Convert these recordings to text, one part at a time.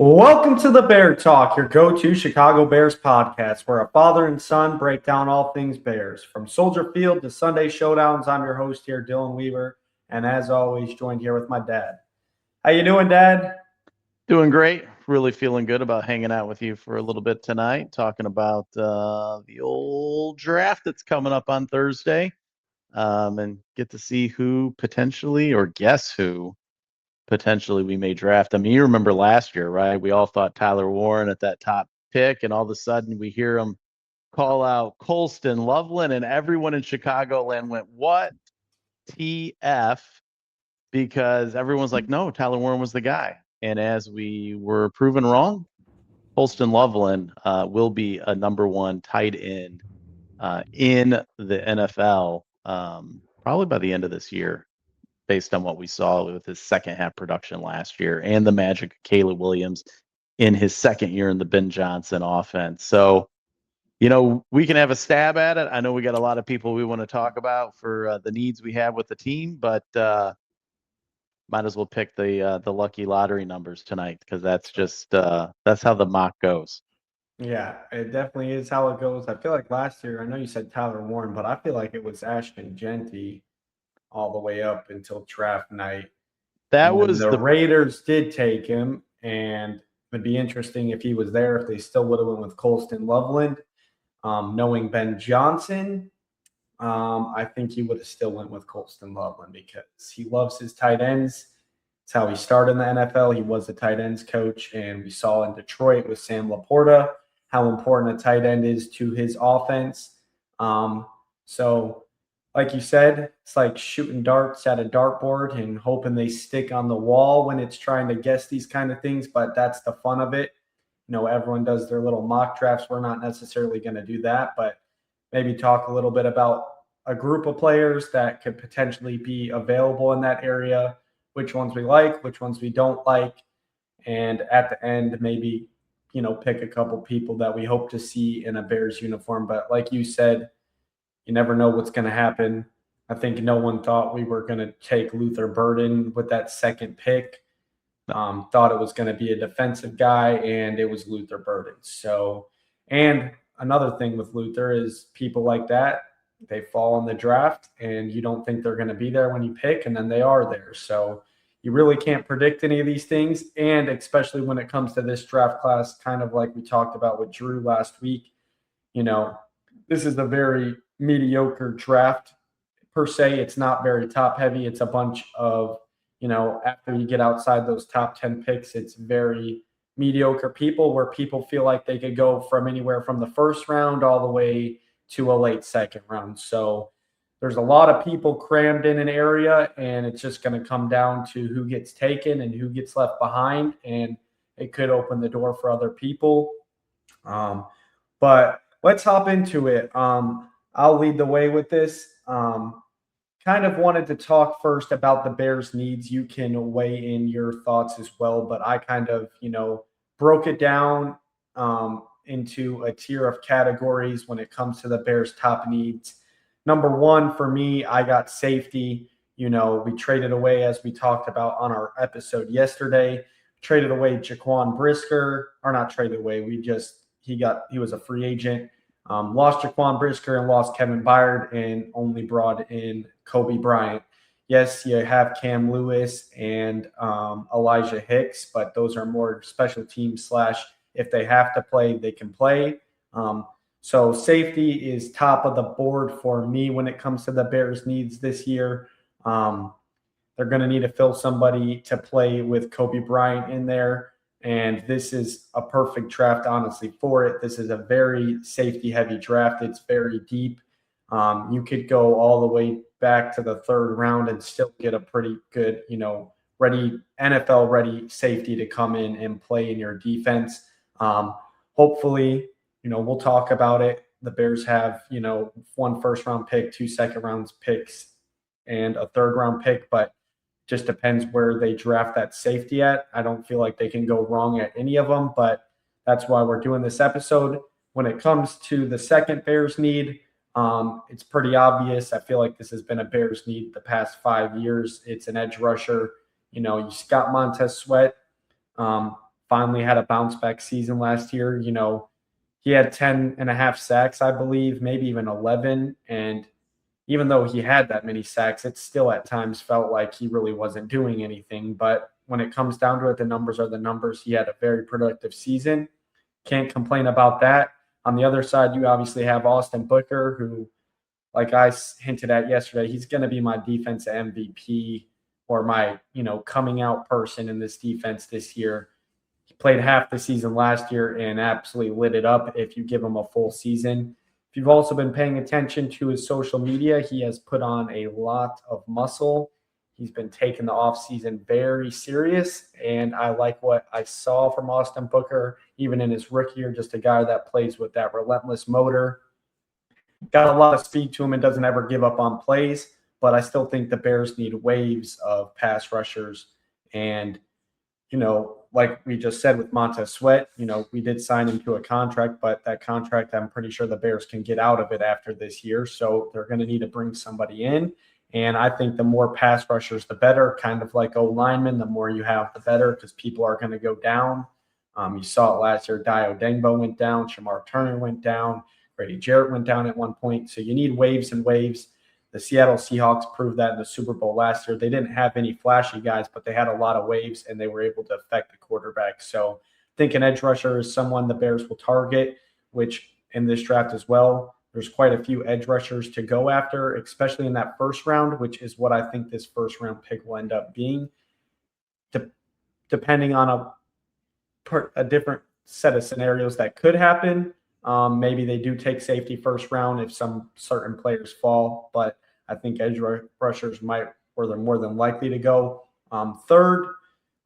Welcome to the Bear Talk, your go-to Chicago Bears podcast, where a father and son break down all things Bears. From Soldier Field to Sunday showdowns, I'm your host here, Dylan Weaver, and as always, joined here with my dad. How you doing, Dad? Doing great. Really feeling good about hanging out with you for a little bit tonight, talking about the old draft that's coming up on Thursday, and get to see who potentially, or guess who potentially we may draft. I mean, you remember last year, right? We all thought Tyler Warren at that top pick, and all of a sudden we hear him call out Colston Loveland, and everyone in Chicagoland went, "What? TF?" Because everyone's like, "No, Tyler Warren was the guy." And as we were proven wrong, Holston Loveland will be a number one tight end in the NFL probably by the end of this year, based on what we saw with his second half production last year and the magic of Caleb Williams in his second year in the Ben Johnson offense. So, we can have a stab at it. I know we got a lot of people we want to talk about for the needs we have with the team, but might as well pick the lucky lottery numbers tonight because that's just that's how the mock goes. Yeah, it definitely is how it goes. I feel like last year, I know you said Tyler Warren, but I feel like it was Ashton Genty all the way up until draft night. That And then was the the Raiders did take him, and it'd be interesting if he was there, if they still would have went with Colston Loveland. Knowing Ben Johnson, I think he would have still went with Colston Loveland because he loves his tight ends. It's how he started in the NFL. He was a tight ends coach, and we saw in Detroit with Sam Laporta how important a tight end is to his offense. So, like you said, it's like shooting darts at a dartboard and hoping they stick on the wall when it's trying to guess these kind of things. But that's the fun of it. Everyone does their little mock drafts. We're not necessarily going to do that, but maybe talk a little bit about a group of players that could potentially be available in that area, which ones we like, which ones we don't like, and at the end, maybe, pick a couple people that we hope to see in a Bears uniform. But like you said, you never know what's going to happen. I think no one thought we were going to take Luther Burden with that second pick. Thought it was going to be a defensive guy, and it was Luther Burden. So, and another thing with Luther is people like that, they fall in the draft, and you don't think they're going to be there when you pick, and then they are there. So, you really can't predict any of these things. And especially when it comes to this draft class, kind of like we talked about with Drew last week, you know, this is a very mediocre draft per se. It's not very top heavy. It's a bunch of, after you get outside those top 10 picks, it's very mediocre people where people feel like they could go from anywhere from the first round all the way to a late second round. So there's a lot of people crammed in an area, and it's just going to come down to who gets taken and who gets left behind. And it could open the door for other people. But let's hop into it. I'll lead the way with this. Kind of wanted to talk first about the Bears' needs. You can weigh in your thoughts as well, but I kind of, broke it down into a tier of categories when it comes to the Bears' top needs. Number one for me, I got safety. We traded away, as we talked about on our episode yesterday, traded away Jaquan Brisker, or not traded away. He was a free agent. Lost Jaquan Brisker and lost Kevin Byard and only brought in Kobe Bryant. Yes, you have Cam Lewis and Elijah Hicks, but those are more special teams / if they have to play, they can play. So safety is top of the board for me when it comes to the Bears' needs this year. They're going to need to fill somebody to play with Kobe Bryant in there. And this is a perfect draft, honestly, for it. This is a very safety-heavy draft. It's very deep. You could go all the way back to the third round and still get a pretty good, ready NFL-ready safety to come in and play in your defense. Hopefully, we'll talk about it. The Bears have, one first-round pick, 2 second-round picks, and a third-round pick, but just depends where they draft that safety at. I don't feel like they can go wrong at any of them, but that's why we're doing this episode. When it comes to the second Bears need, it's pretty obvious. I feel like this has been a Bears need the past 5 years. It's an edge rusher. You got Montez Sweat, 5 finally had a bounce back season last year. He had 10.5 sacks, I believe, maybe even 11. And even though he had that many sacks, it still at times felt like he really wasn't doing anything. But when it comes down to it, the numbers are the numbers. He had a very productive season. Can't complain about that. On the other side, you obviously have Austin Booker, who, like I hinted at yesterday, he's going to be my defensive MVP or my, coming out person in this defense this year. He played half the season last year and absolutely lit it up if you give him a full season. If you've also been paying attention to his social media, he has put on a lot of muscle. He's been taking the offseason very serious, and I like what I saw from Austin Booker, even in his rookie year, just a guy that plays with that relentless motor. Got a lot of speed to him and doesn't ever give up on plays, but I still think the Bears need waves of pass rushers. And, like we just said with Montez Sweat, we did sign him to a contract, but that contract, I'm pretty sure the Bears can get out of it after this year. So they're going to need to bring somebody in. And I think the more pass rushers, the better, kind of like O-linemen, the more you have, the better, because people are going to go down. You saw it last year. Dio Dengbo went down. Shamar Turner went down. Grady Jarrett went down at one point. So you need waves and waves. The Seattle Seahawks proved that in the Super Bowl last year. They didn't have any flashy guys, but they had a lot of waves, and they were able to affect the quarterback. So I think an edge rusher is someone the Bears will target, which in this draft as well, there's quite a few edge rushers to go after, especially in that first round, which is what I think this first round pick will end up being. Depending on a different set of scenarios that could happen. Maybe they do take safety first round if some certain players fall, but I think edge rushers where they're more than likely to go. Third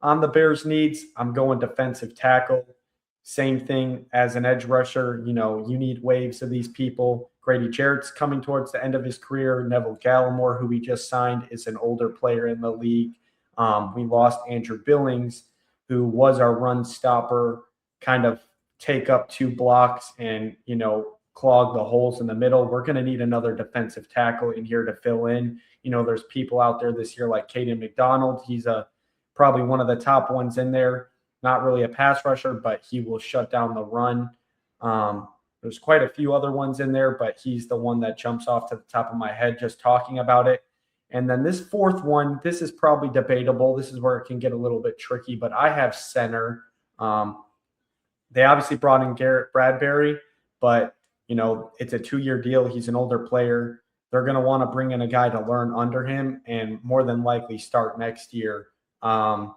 on the Bears' needs, I'm going defensive tackle. Same thing as an edge rusher. You need waves of these people. Grady Jarrett's coming towards the end of his career. Neville Gallimore, who we just signed, is an older player in the league. We lost Andrew Billings, who was our run stopper, kind of take up 2 blocks and, clog the holes in the middle. We're going to need another defensive tackle in here to fill in. There's people out there this year like Kayden McDonald. He's probably one of the top ones in there. Not really a pass rusher, but he will shut down the run. There's quite a few other ones in there, but he's the one that jumps off to the top of my head just talking about it. And then this fourth one, this is probably debatable. This is where it can get a little bit tricky, but I have center. They obviously brought in Garrett Bradbury, but, it's a 2-year deal. He's an older player. They're going to want to bring in a guy to learn under him and more than likely start next year to,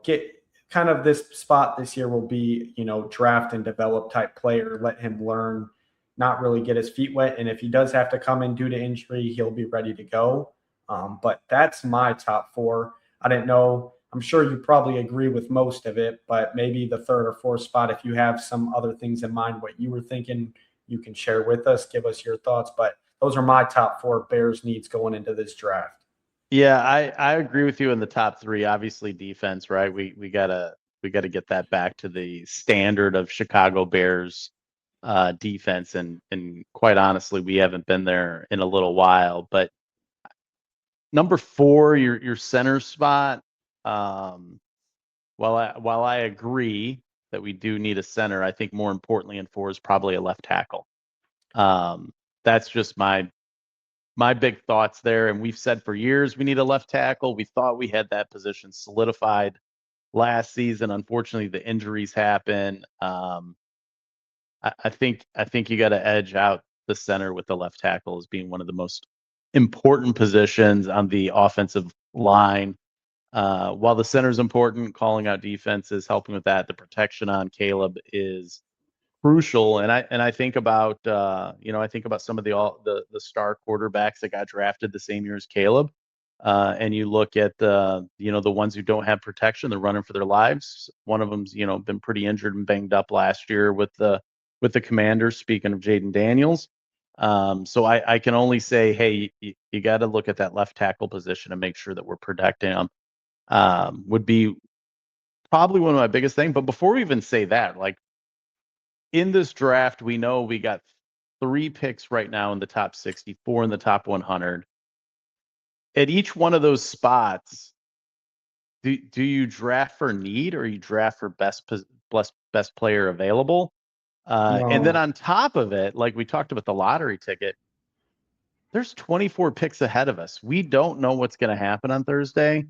get kind of this spot this year will be, draft and develop type player, let him learn, not really get his feet wet. And if he does have to come in due to injury, he'll be ready to go. But that's my top 4. I didn't know. I'm sure you probably agree with most of it, but maybe the third or fourth spot, if you have some other things in mind, what you were thinking, you can share with us, give us your thoughts. But those are my top 4 Bears needs going into this draft. Yeah, I agree with you in the top 3. Obviously, defense, right? We gotta get that back to the standard of Chicago Bears defense, and quite honestly, we haven't been there in a little while. But number 4, your center spot. While I agree that we do need a center, I think more importantly in 4 is probably a left tackle. That's just my big thoughts there. And we've said for years we need a left tackle. We thought we had that position solidified last season. Unfortunately, the injuries happen. I think you got to edge out the center with the left tackle as being one of the most important positions on the offensive line. While the center is important, calling out defenses, helping with that, the protection on Caleb is crucial. And I think about I think about some of the star quarterbacks that got drafted the same year as Caleb. And you look at the ones who don't have protection, they're running for their lives. One of them's been pretty injured and banged up last year with the Commanders. Speaking of Jaden Daniels, so I can only say, hey, you got to look at that left tackle position and make sure that we're protecting them. Would be probably one of my biggest things. But before we even say that, like in this draft, we know we got 3 picks right now in the top 60, 4 in the top 100. At each one of those spots, do you draft for need or you draft for best player available? And then No. on top of it, like we talked about the lottery ticket, there's 24 picks ahead of us. We don't know what's going to happen on Thursday.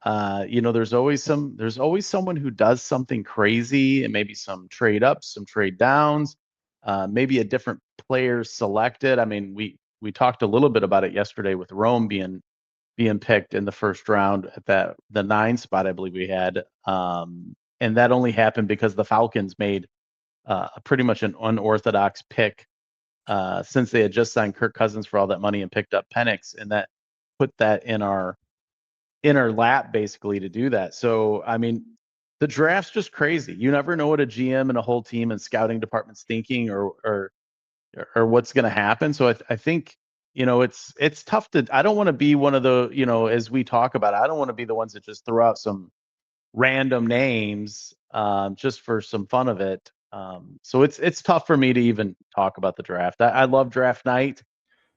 There's always someone who does something crazy and maybe some trade ups, some trade downs, maybe a different player selected. I mean, we talked a little bit about it yesterday with Rome being picked in the first round at the 9 spot, I believe we had. And that only happened because the Falcons made pretty much an unorthodox pick since they had just signed Kirk Cousins for all that money and picked up Penix, and that put that in our lap basically to do that. So, I mean, the draft's just crazy. You never know what a GM and a whole team and scouting department's thinking or what's going to happen. So I think, it's tough to, I don't want to be one of the, as we talk about it, I don't want to be the ones that just throw out some random names just for some fun of it. So it's tough for me to even talk about the draft. I love draft night.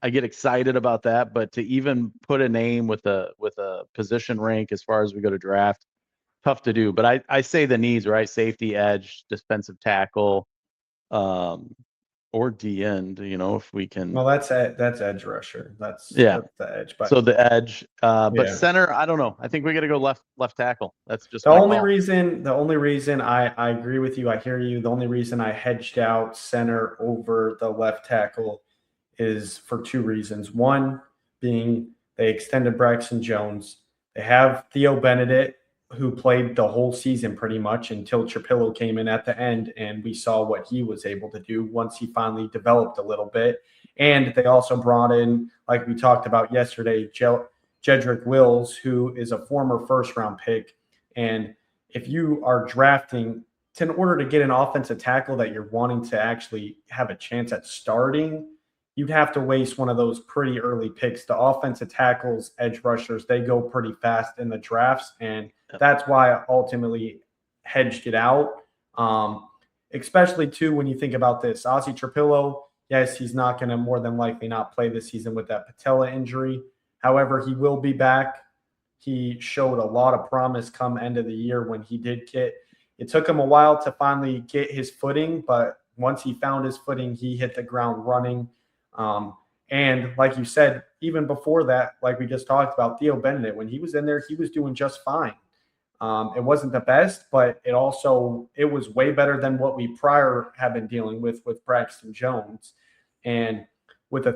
I get excited about that, but to even put a name with a position rank as far as we go to draft, tough to do. But I say the needs, right? Safety, edge, defensive tackle, or D end, if we can. Well, that's edge rusher. That's the edge. But so the edge, but center, I don't know. I think we got to go left tackle. That's just the only reason I agree with you. I hear you. The only reason I hedged out center over the left tackle is for two reasons. One being they extended Braxton Jones. They have Theo Benedict, who played the whole season pretty much until Trapillo came in at the end, and we saw what he was able to do once he finally developed a little bit. And they also brought in, like we talked about yesterday, Jedrick Wills, who is a former first-round pick. And if you are drafting in order to get an offensive tackle that you're wanting to actually have a chance at starting, you'd have to waste one of those pretty early picks. The offensive tackles, edge rushers, they go pretty fast in the drafts, and that's why I ultimately hedged it out. Especially, too, when you think about this. Ozzy Trapillo, yes, he's not going to more than likely not play this season with that patella injury. However, he will be back. He showed a lot of promise come end of the year when he did get – it took him a while to finally get his footing, but once he found his footing, he hit the ground running. And like you said, even before that, like we just talked about, Theo Benedict, when he was in there, he was doing just fine. It wasn't the best, but it was way better than what we prior have been dealing with Braxton Jones. And with a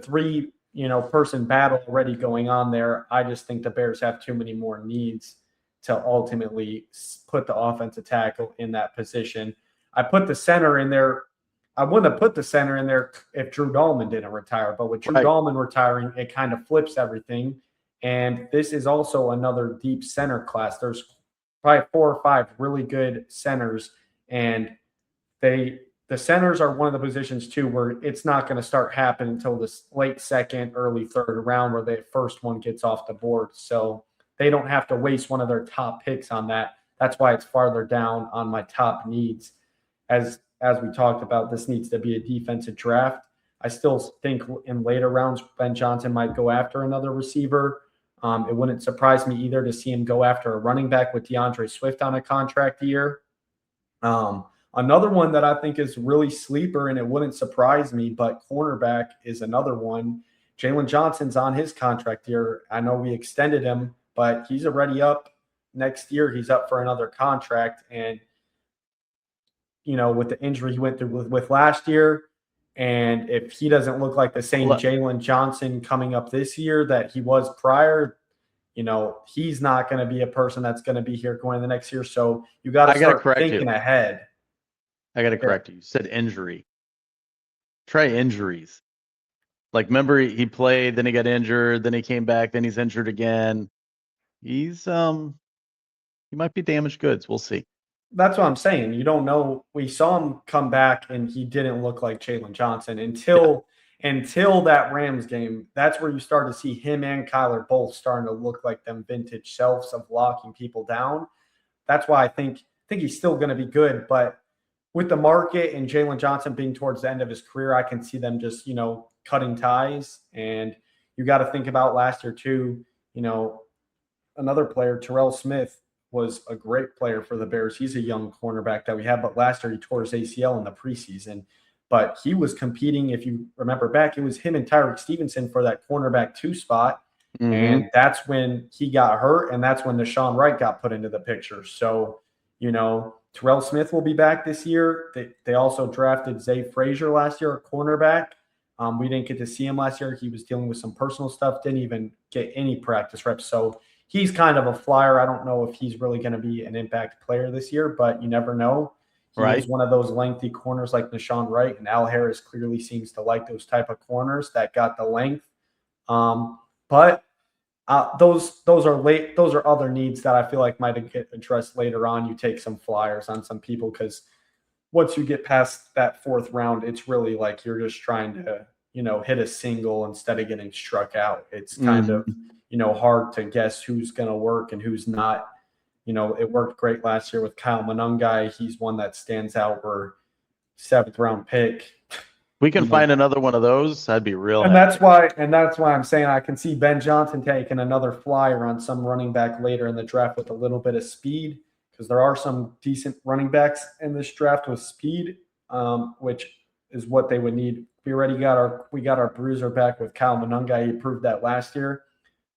person battle already going on there, I just think the Bears have too many more needs to ultimately put the offensive tackle in that position. I put the center in there. I wouldn't have put the center in there if Drew Dahlman didn't retire. But with Drew Dahlman retiring, it kind of flips everything. And this is also another deep center class. There's probably 4 or 5 really good centers. And the centers are one of the positions, too, where it's not going to start happening until this late second, early third round where the first one gets off the board. So they don't have to waste one of their top picks on that. That's why it's farther down on my top needs. As we talked about, this needs to be a defensive draft. I still think in later rounds, Ben Johnson might go after another receiver. It wouldn't surprise me either to see him go after a running back with DeAndre Swift on a contract year. Another one that I think is really sleeper, and it wouldn't surprise me, but cornerback is another one. Jalon Johnson's on his contract year. I know we extended him, but he's already up next year. He's up for another contract. And with the injury he went through with last year, and if he doesn't look like the same Jalon Johnson coming up this year that he was prior, he's not going to be a person that's going to be here going the next year. So you got to start thinking ahead. I got to correct you. You said injury. Try injuries. Like, remember, he played, then he got injured, then he came back, then he's injured again. He might be damaged goods. We'll see. That's what I'm saying. You don't know. We saw him come back, and he didn't look like Jalon Johnson until that Rams game. That's where you start to see him and Kyler both starting to look like them vintage selves of locking people down. That's why I think he's still going to be good. But with the market and Jalon Johnson being towards the end of his career, I can see them just, cutting ties. And you got to think about last year too, another player, Terrell Smith, was a great player for the Bears. He's a young cornerback that we have, but last year he tore his ACL in the preseason. But he was competing, if you remember back, it was him and Tyreek Stevenson for that cornerback 2 spot. Mm-hmm. And that's when he got hurt, and that's when Deshaun Wright got put into the picture. So, Terrell Smith will be back this year. They also drafted Zay Frazier last year, a cornerback. We didn't get to see him last year. He was dealing with some personal stuff, didn't even get any practice reps. So he's kind of a flyer. I don't know if he's really going to be an impact player this year, but you never know. He is one of those lengthy corners like Deshaun Wright, and Al Harris clearly seems to like those type of corners that got the length. But those are late. Those are other needs that I feel like might get addressed later on. You take some flyers on some people because once you get past that 4th round, it's really like you're just trying to, hit a single instead of getting struck out. It's kind of, hard to guess who's going to work and who's not. It worked great last year with Kyle Monungai. He's one that stands out for 7th round pick. We can find another one of those. I'd be real. And that's why I'm saying I can see Ben Johnson taking another flyer on some running back later in the draft with a little bit of speed, because there are some decent running backs in this draft with speed, which is what they would need. We already got our bruiser back with Kyle Monungai. He proved that last year.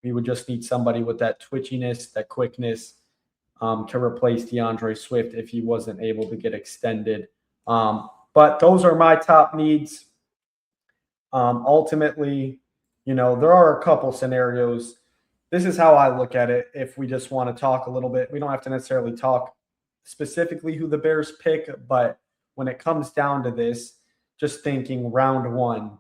We would just need somebody with that twitchiness, that quickness, to replace DeAndre Swift if he wasn't able to get extended. But those are my top needs. Ultimately, there are a couple scenarios. This is how I look at it. If we just want to talk a little bit, we don't have to necessarily talk specifically who the Bears pick, but when it comes down to this, just thinking round 1,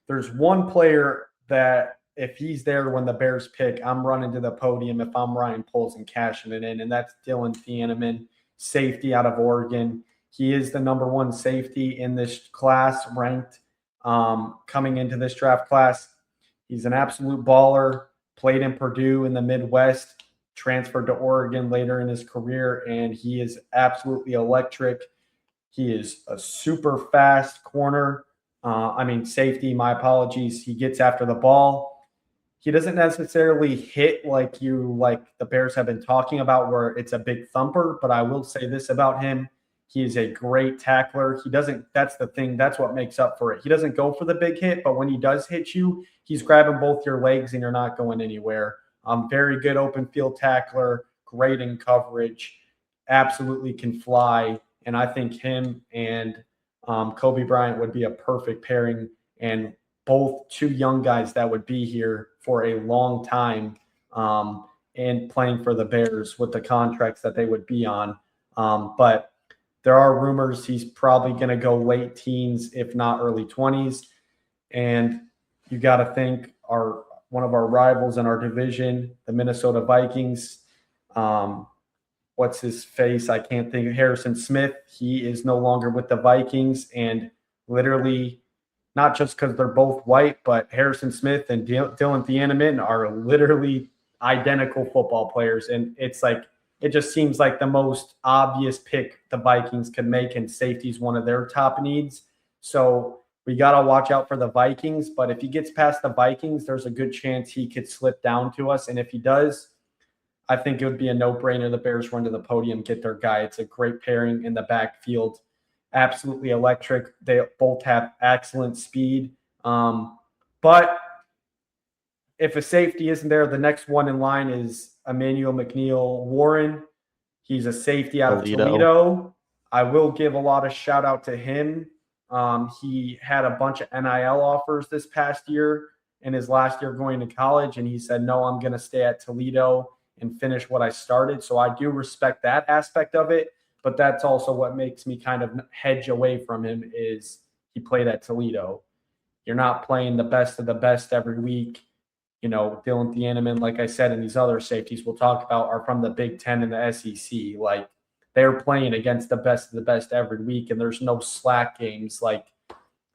there's one player that if he's there when the Bears pick, I'm running to the podium if I'm Ryan Poles and cashing it in, and that's Dylan Thieneman, safety out of Oregon. He is the number 1 safety in this class, ranked coming into this draft class. He's an absolute baller, played in Purdue in the Midwest, transferred to Oregon later in his career, and he is absolutely electric. He is a super fast corner. Safety, my apologies. He gets after the ball. He doesn't necessarily hit like the Bears have been talking about, where it's a big thumper, but I will say this about him. He is a great tackler. That's the thing. That's what makes up for it. He doesn't go for the big hit, but when he does hit you, he's grabbing both your legs and you're not going anywhere. Very good open field tackler, great in coverage, absolutely can fly. And I think him and Kobe Bryant would be a perfect pairing, and both 2 young guys that would be here for a long time and playing for the Bears with the contracts that they would be on. But there are rumors he's probably going to go late teens, if not early 20s. And you got to think one of our rivals in our division, the Minnesota Vikings, what's his face? I can't think of Harrison Smith. He is no longer with the Vikings, and literally not just because they're both white, but Harrison Smith and Dylan Thieneman are literally identical football players. And it's like, it just seems like the most obvious pick the Vikings could make, and safety is one of their top needs. So we got to watch out for the Vikings. But if he gets past the Vikings, there's a good chance he could slip down to us. And if he does, I think it would be a no-brainer. The Bears run to the podium, get their guy. It's a great pairing in the backfield. Absolutely electric. They both have excellent speed. But if a safety isn't there, the next one in line is Emmanuel McNeil Warren. He's a safety out of Toledo. I will give a lot of shout out to him. He had a bunch of NIL offers this past year in his last year going to college, and he said, no, I'm going to stay at Toledo and finish what I started. So I do respect that aspect of it, but that's also what makes me kind of hedge away from him is he played at Toledo. You're not playing the best of the best every week. Dylan Thieneman, like I said, and these other safeties we'll talk about are from the Big Ten and the SEC. Like, they're playing against the best of the best every week, and there's no slack games. Like,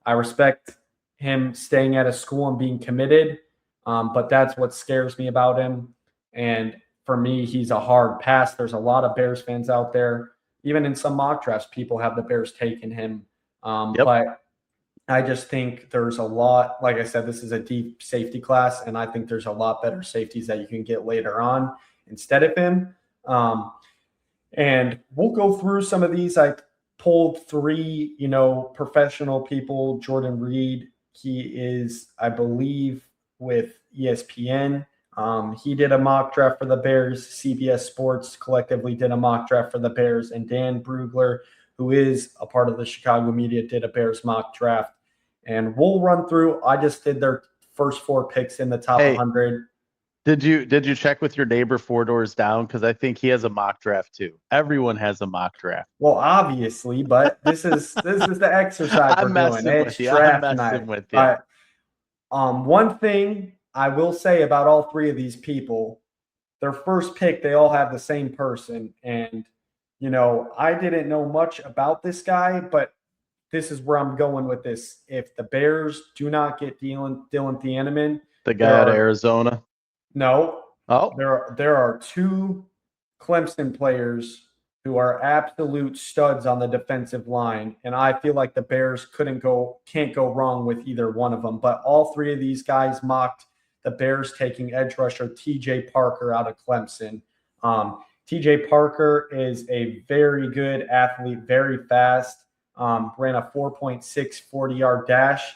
I respect him staying at a school and being committed, but that's what scares me about him. And for me, he's a hard pass. There's a lot of Bears fans out there. Even in some mock drafts, people have the Bears taking him. But I just think there's a lot, like I said, this is a deep safety class, and I think there's a lot better safeties that you can get later on instead of him. And we'll go through some of these. I pulled 3, professional people. Jordan Reed, he is, I believe, with ESPN. He did a mock draft for the Bears. CBS Sports collectively did a mock draft for the Bears. And Dan Brugler, who is a part of the Chicago media, did a Bears mock draft. And we'll run through. I just did their first 4 picks in the top 100. Did you check with your neighbor 4 doors down? Because I think he has a mock draft too. Everyone has a mock draft. Well, obviously, but this is the exercise we're doing. It's draft night. With you. One thing I will say about all 3 of these people, their first pick, they all have the same person. And, I didn't know much about this guy, but this is where I'm going with this. If the Bears do not get Dylan Thieneman, the guy out of Arizona. No. Oh. There are 2 Clemson players who are absolute studs on the defensive line, and I feel like the Bears can't go wrong with either one of them. But all 3 of these guys mocked the Bears taking edge rusher TJ Parker out of Clemson. TJ Parker is a very good athlete, very fast, ran a 4.6 40-yard dash.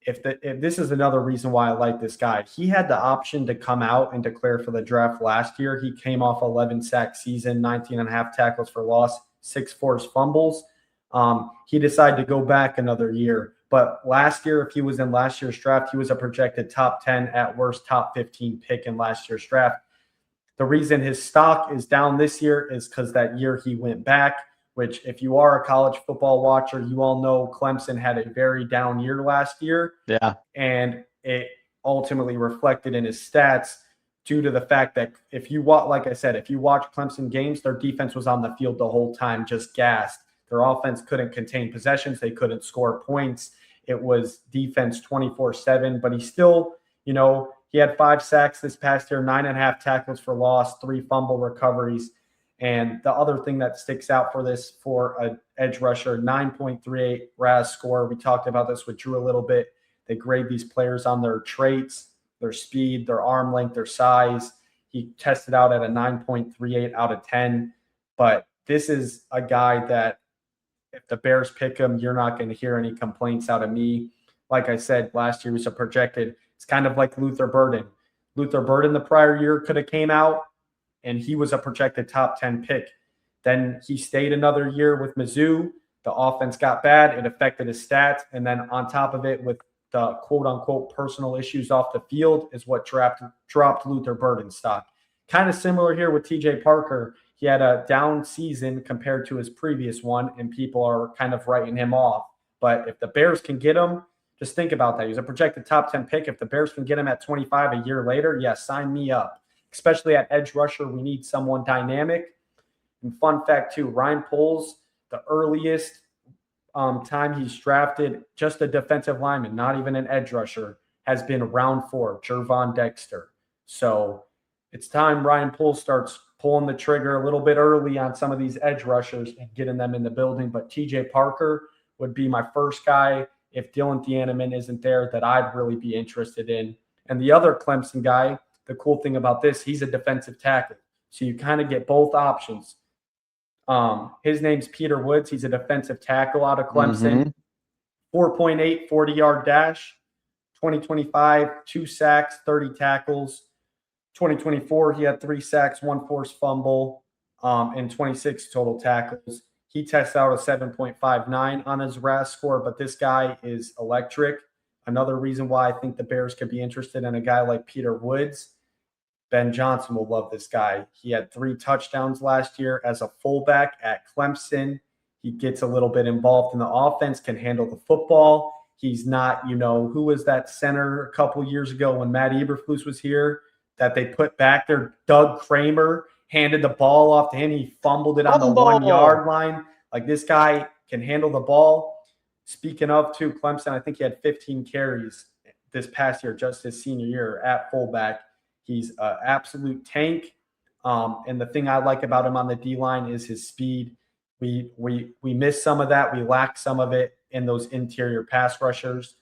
If this is another reason why I like this guy. He had the option to come out and declare for the draft last year. He came off 11-sack season, 19.5 tackles for loss, 6 forced fumbles. He decided to go back another year. But last year, if he was in last year's draft, he was a projected top 10, at worst top 15 pick in last year's draft. The reason his stock is down this year is because that year he went back, which if you are a college football watcher, you all know Clemson had a very down year last year. Yeah. And it ultimately reflected in his stats due to the fact that if you watch Clemson games, their defense was on the field the whole time, just gassed. Their offense couldn't contain possessions. They couldn't score points. It was defense 24/7, but he still, he had 5 sacks this past year, 9.5 tackles for loss, 3 fumble recoveries. And the other thing that sticks out for an edge rusher, 9.38 RAS score. We talked about this with Drew a little bit. They grade these players on their traits, their speed, their arm length, their size. He tested out at a 9.38 out of 10. But this is a guy that if the Bears pick him, you're not going to hear any complaints out of me. Like I said, last year was it's kind of like Luther Burden. Luther Burden the prior year could have came out, and he was a projected top 10 pick. Then he stayed another year with Mizzou. The offense got bad. It affected his stats. And then on top of it, with the quote-unquote personal issues off the field is what dropped Luther Burden's stock. Kind of similar here with TJ Parker. He had a down season compared to his previous one, and people are kind of writing him off. But if the Bears can get him, just think about that. He's a projected top 10 pick. If the Bears can get him at 25 a year later, sign me up. Especially at edge rusher, we need someone dynamic. And fun fact, too, Ryan Poles, the earliest time he's drafted, just a defensive lineman, not even an edge rusher, has been round 4, Jervon Dexter. So it's time Ryan Poles starts pulling the trigger a little bit early on some of these edge rushers and getting them in the building. But TJ Parker would be my first guy if Dylan Thieneman isn't there that I'd really be interested in. And the other Clemson guy, the cool thing about this, he's a defensive tackle. So you kind of get both options. His name's Peter Woods. He's a defensive tackle out of Clemson. 4.8 40-yard dash. 2025, 2 sacks, 30 tackles. 2024, he had 3 sacks, 1 forced fumble, and 26 total tackles. He tests out a 7.59 on his RAS score, but this guy is electric. Another reason why I think the Bears could be interested in a guy like Peter Woods. Ben Johnson will love this guy. He had 3 touchdowns last year as a fullback at Clemson. He gets a little bit involved in the offense, can handle the football. He's not, who was that center a couple years ago when Matt Eberflus was here that they put back there? Doug Kramer handed the ball off to him. He fumbled it on the 1-yard line. Like, this guy can handle the ball. Speaking of, too, Clemson, I think he had 15 carries this past year, just his senior year at fullback. He's an absolute tank. And the thing I like about him on the D-line is his speed. We miss some of that. We lack some of it in those interior pass rushers.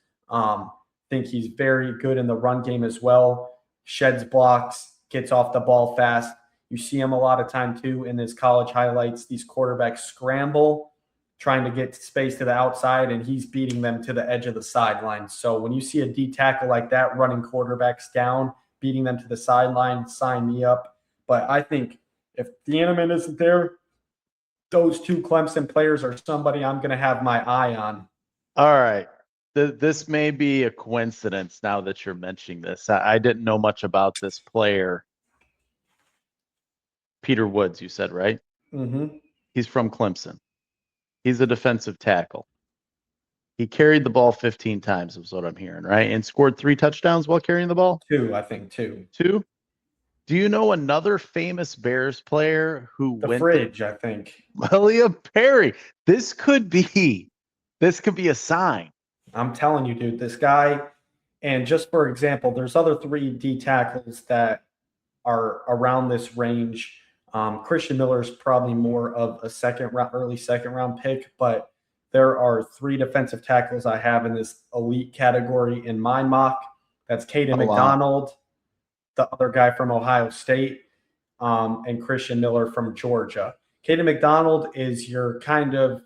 Think he's very good in the run game as well. Sheds blocks, gets off the ball fast. You see him a lot of time too in his college highlights. These quarterbacks scramble, trying to get space to the outside, and he's beating them to the edge of the sideline. So when you see a D tackle like that running quarterbacks down, beating them to the sideline, sign me up. But I think if Thieneman isn't there, those two Clemson players are somebody I'm going to have my eye on. All right. This may be a coincidence now that you're mentioning this. I didn't know much about this player. Peter Woods, you said, right? Mm-hmm. He's from Clemson. He's a defensive tackle. He carried the ball 15 times, is what I'm hearing, right? And scored 3 touchdowns while carrying the ball? 2, I think, 2. 2? Do you know another famous Bears player who The went fridge, I think. William Perry. This could be a sign. I'm telling you, dude, this guy, and just for example, there's other 3 D tackles that are around this range. Christian Miller's probably more of a early second round pick, but there are 3 defensive tackles I have in this elite category in my mock. That's Kayden McDonald, the other guy from Ohio State, and Christian Miller from Georgia. Kayden McDonald is your kind of,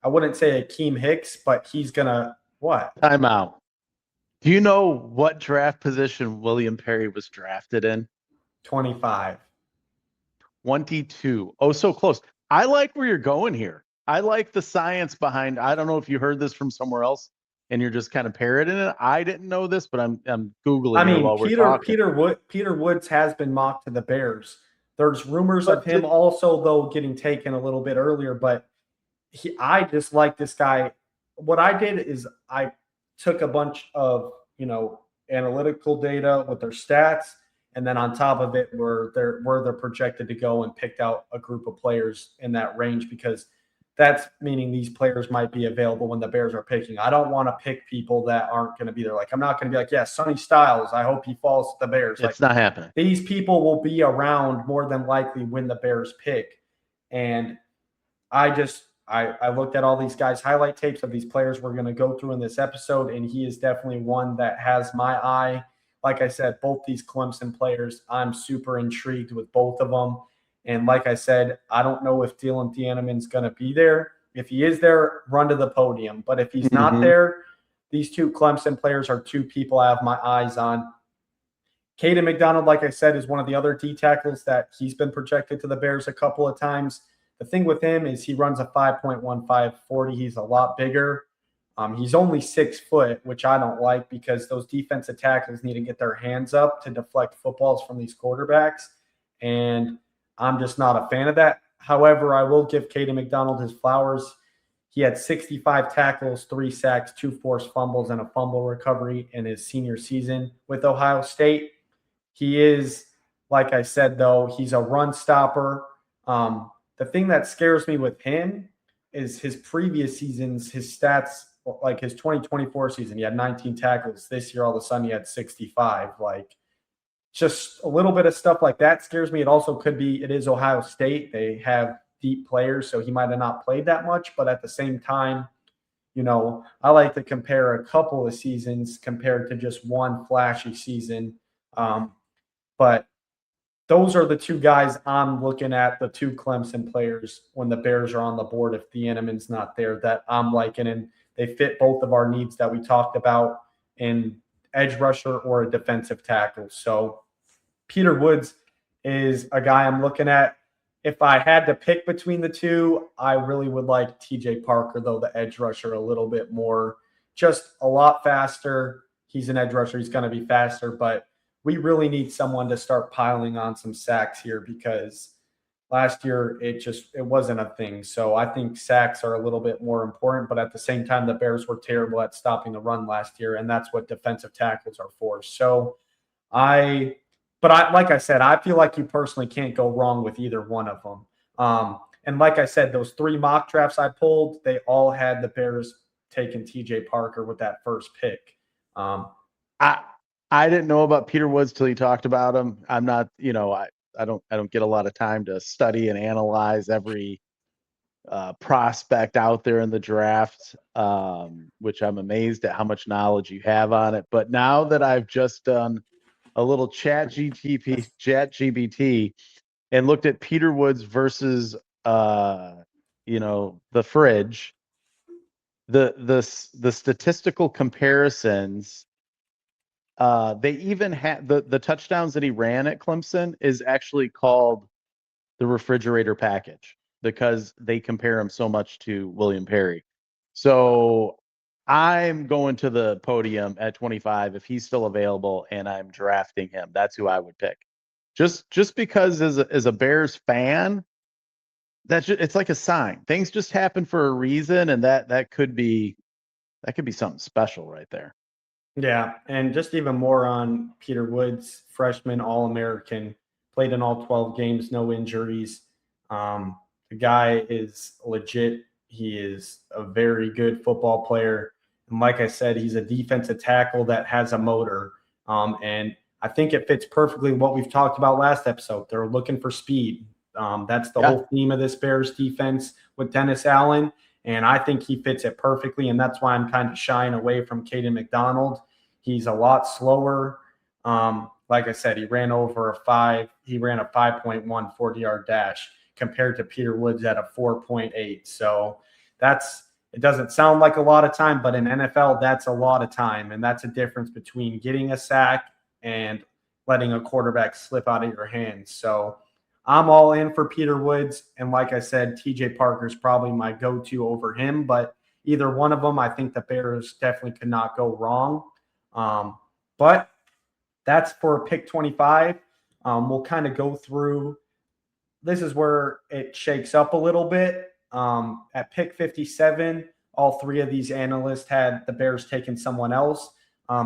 I wouldn't say Akeem Hicks, but he's going to what? Timeout. Do you know what draft position William Perry was drafted in? 25. 22. Oh, so close. I like where you're going here. I like the science behind. I don't know if you heard this from somewhere else and you're just kind of parroting it. I didn't know this, but I'm Googling. I mean, while we're talking. Peter Woods has been mocked to the Bears. There's rumors of him also, though, getting taken a little bit earlier, but I just like this guy. What I did is I took a bunch of, analytical data with their stats, and then on top of it, where they're projected to go, and picked out a group of players in that range, because that's meaning these players might be available when the Bears are picking. I don't want to pick people that aren't going to be there. Like, I'm not going to be like, yeah, Sonny Styles, I hope he falls to the Bears. It's not happening. These people will be around more than likely when the Bears pick. And I looked at all these guys' highlight tapes of these players we're going to go through in this episode, and he is definitely one that has my eye. Like I said, both these Clemson players, I'm super intrigued with both of them. And like I said, I don't know if Dylan Thieneman's going to be there. If he is there, run to the podium. But if he's not there, these 2 Clemson players are 2 people I have my eyes on. Kayden McDonald, like I said, is one of the other D tackles that he's been projected to the Bears a couple of times. The thing with him is he runs a 5.15 40. He's a lot bigger. He's only 6 foot, which I don't like, because those defensive tackles need to get their hands up to deflect footballs from these quarterbacks. And I'm just not a fan of that. However, I will give Kayden McDonald his flowers. He had 65 tackles, 3 sacks, 2 forced fumbles, and a fumble recovery in his senior season with Ohio State. He is, like I said, though, he's a run stopper. The thing that scares me with him is his previous seasons, his stats, like his 2024 season, he had 19 tackles. This year, all of a sudden, he had 65. Like, just a little bit of stuff like that scares me. It also could be, it is Ohio State. They have deep players, so he might have not played that much. But at the same time, I like to compare a couple of seasons compared to just one flashy season. But those are the 2 guys I'm looking at, the 2 Clemson players when the Bears are on the board, if Thieneman's not there, that I'm liking. And they fit both of our needs that we talked about in edge rusher or a defensive tackle. So Peter Woods is a guy I'm looking at. If I had to pick between the 2, I really would like TJ Parker, though, the edge rusher, a little bit more, just a lot faster. He's an edge rusher. He's going to be faster, but we really need someone to start piling on some sacks here, because last year it wasn't a thing. So I think sacks are a little bit more important, but at the same time, the Bears were terrible at stopping the run last year, and that's what defensive tackles are for. So like I said, I feel like you personally can't go wrong with either one of them. And like I said, those 3 mock drafts I pulled, they all had the Bears taking TJ Parker with that first pick. I didn't know about Peter Woods till you talked about him. I'm not, I don't get a lot of time to study and analyze every prospect out there in the draft, which I'm amazed at how much knowledge you have on it. But now that I've just done a little chat GBT and looked at Peter Woods versus the fridge, the statistical comparisons, they even had the touchdowns that he ran at Clemson is actually called the refrigerator package because they compare him so much to William Perry. So I'm going to the podium at 25 if he's still available, and I'm drafting him. That's who I would pick. Just because as a Bears fan, it's like a sign. Things just happen for a reason, and that could be something special right there. Yeah, and just even more on Peter Woods, freshman All-American, played in all 12 games, no injuries. The guy is legit. He is a very good football player. And like I said, he's a defensive tackle that has a motor. And I think it fits perfectly what we've talked about last episode. They're looking for speed. That's the whole theme of this Bears defense with Dennis Allen. And I think he fits it perfectly, and that's why I'm kind of shying away from Kayden McDonald. He's a lot slower. Like I said, he ran a 5.1 40-yard dash compared to Peter Woods at a 4.8. So it doesn't sound like a lot of time, but in NFL, that's a lot of time. And that's a difference between getting a sack and letting a quarterback slip out of your hands. So I'm all in for Peter Woods. And like I said, TJ Parker's probably my go-to over him. But either one of them, I think the Bears definitely could not go wrong. But that's for pick 25. We'll kind of go through. This is where it shakes up a little bit. At pick 57, all three of these analysts had the Bears taking someone else.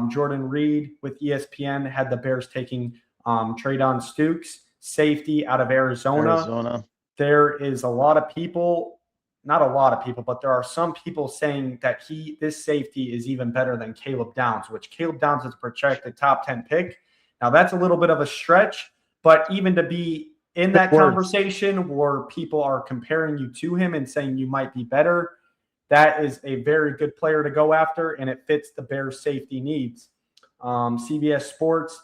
Jordan Reed with ESPN had the Bears taking Treydan Stukes, safety out of Arizona. There is a lot of people, not a lot of people, but there are some people saying that this safety is even better than Caleb Downs, which Caleb Downs is a projected top 10 pick. Now that's a little bit of a stretch, but even to be in that conversation where people are comparing you to him and saying you might be better, that is a very good player to go after, and it fits the Bears' safety needs. CBS Sports,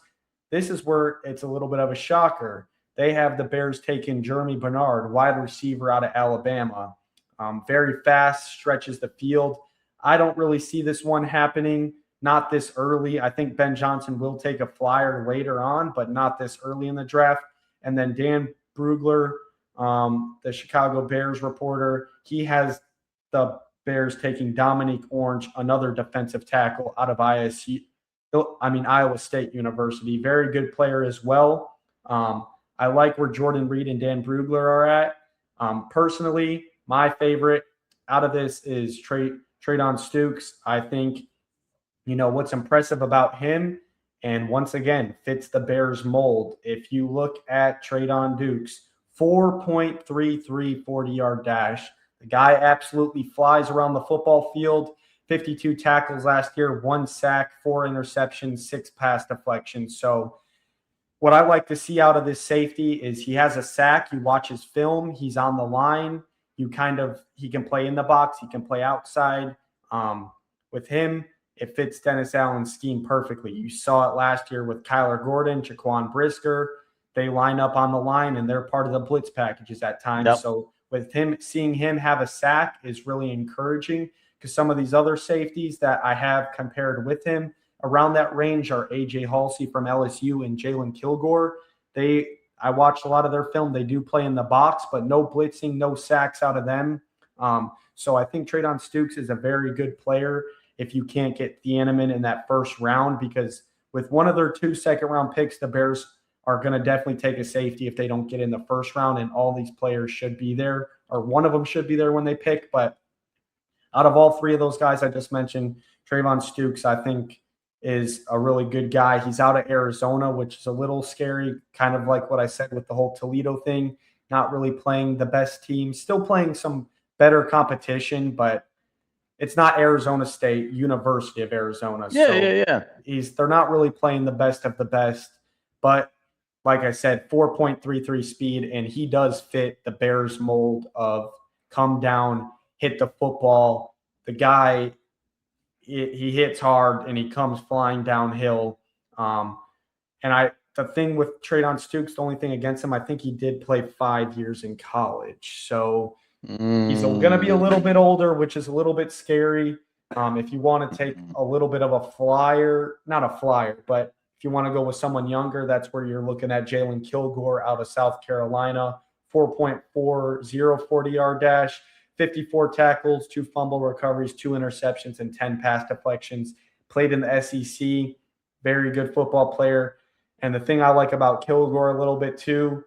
this is where it's a little bit of a shocker. They have the Bears taking Jeremy Bernard, wide receiver out of Alabama. Very fast, stretches the field. I don't really see this one happening, not this early. I think Ben Johnson will take a flyer later on, but not this early in the draft. And then Dan Brugler, the Chicago Bears reporter, he has the Bears taking Dominique Orange, another defensive tackle out of Iowa State University. Very good player as well. I like where Jordan Reed and Dan Brugler are at. Personally, my favorite out of this is Treydan Stukes. I think, what's impressive about him, and once again, fits the Bears mold. If you look at Treydan Stukes, 4.33 40-yard dash. The guy absolutely flies around the football field. 52 tackles last year, 1 sack, 4 interceptions, 6 pass deflections. So what I like to see out of this safety is he has a sack. You watch his film. He's on the line. He can play in the box. He can play outside. With him, it fits Dennis Allen's scheme perfectly. You saw it last year with Kyler Gordon, Jaquan Brisker. They line up on the line, and they're part of the blitz packages at times. Yep. So with him, seeing him have a sack is really encouraging, because some of these other safeties that I have compared with him around that range are A.J. Haulcy from LSU and Jalon Kilgore. I watched a lot of their film. They do play in the box, but no blitzing, no sacks out of them. So I think Treydan Stukes is a very good player if you can't get Thieneman in that first round, because with one of their 2 second-round picks, the Bears are going to definitely take a safety if they don't get in the first round, and all these players should be there, or one of them should be there when they pick. But out of all 3 of those guys I just mentioned, Treydan Stukes, I think, is a really good guy. He's out of Arizona, which is a little scary, kind of like what I said with the whole Toledo thing, not really playing the best team, still playing some better competition, but it's not Arizona State, University of Arizona. Yeah. They're not really playing the best of the best. But like I said, 4.33 speed, and he does fit the Bears mold of come down, hit the football. The guy, he hits hard, and he comes flying downhill. And the thing with Treydan Stukes, the only thing against him, I think he did play 5 years in college. So he's going to be a little bit older, which is a little bit scary. If you want to take a little bit of a flyer, not a flyer, but if you want to go with someone younger, that's where you're looking at Jalon Kilgore out of South Carolina, 4.40 40-yard dash, 54 tackles, 2 fumble recoveries, 2 interceptions, and 10 pass deflections. Played in the SEC, very good football player. And the thing I like about Kilgore a little bit too,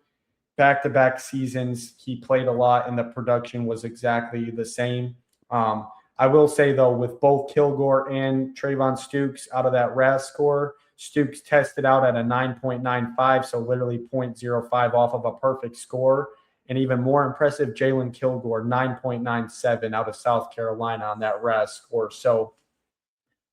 back-to-back seasons, he played a lot, and the production was exactly the same. I will say, though, with both Kilgore and Treydan Stukes out of that RAS score, Stukes tested out at a 9.95, so literally 0.05 off of a perfect score. And even more impressive, Jalon Kilgore, 9.97 out of South Carolina on that RAS score. So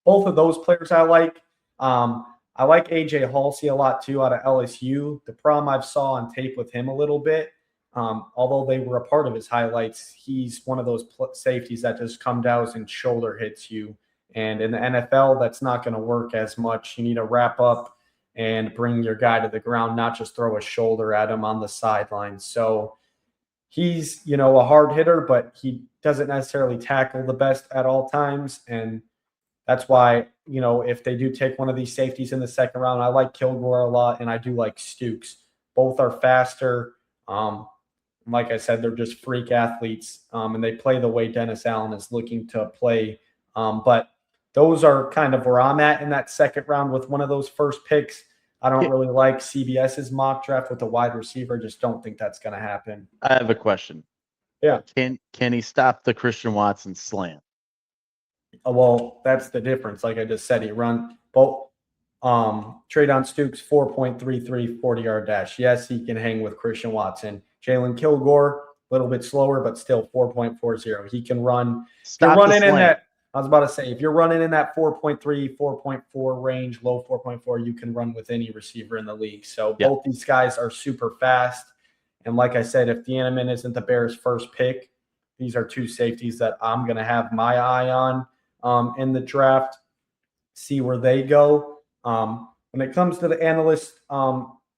both of those players I like. I like A.J. Haulcy a lot, too, out of LSU. The problem I've saw on tape with him a little bit, although they were a part of his highlights, he's one of those safeties that just come down and shoulder hits you. And in the NFL, that's not going to work as much. You need to wrap up and bring your guy to the ground, not just throw a shoulder at him on the sideline. So he's, a hard hitter, but he doesn't necessarily tackle the best at all times. And that's why, if they do take one of these safeties in the second round, I like Kilgore a lot, and I do like Stukes. Both are faster. Like I said, they're just freak athletes, and they play the way Dennis Allen is looking to play. But those are kind of where I'm at in that second round with one of those first picks. I don't really like CBS's mock draft with a wide receiver. Just don't think that's going to happen. I have a question. Yeah. Can he stop the Christian Watson slant? Well, that's the difference. Like I just said, he run both. Treydan Stukes, 4.33 40-yard dash. Yes, he can hang with Christian Watson. Jalon Kilgore, a little bit slower, but still 4.40. He can run. You're running in that. I was about to say, if you're running in that 4.3, 4.4 range, low 4.4, you can run with any receiver in the league. So both these guys are super fast. And like I said, if Thieneman isn't the Bears' first pick, these are 2 safeties that I'm going to have my eye on in the draft, see where they go. When it comes to the analyst,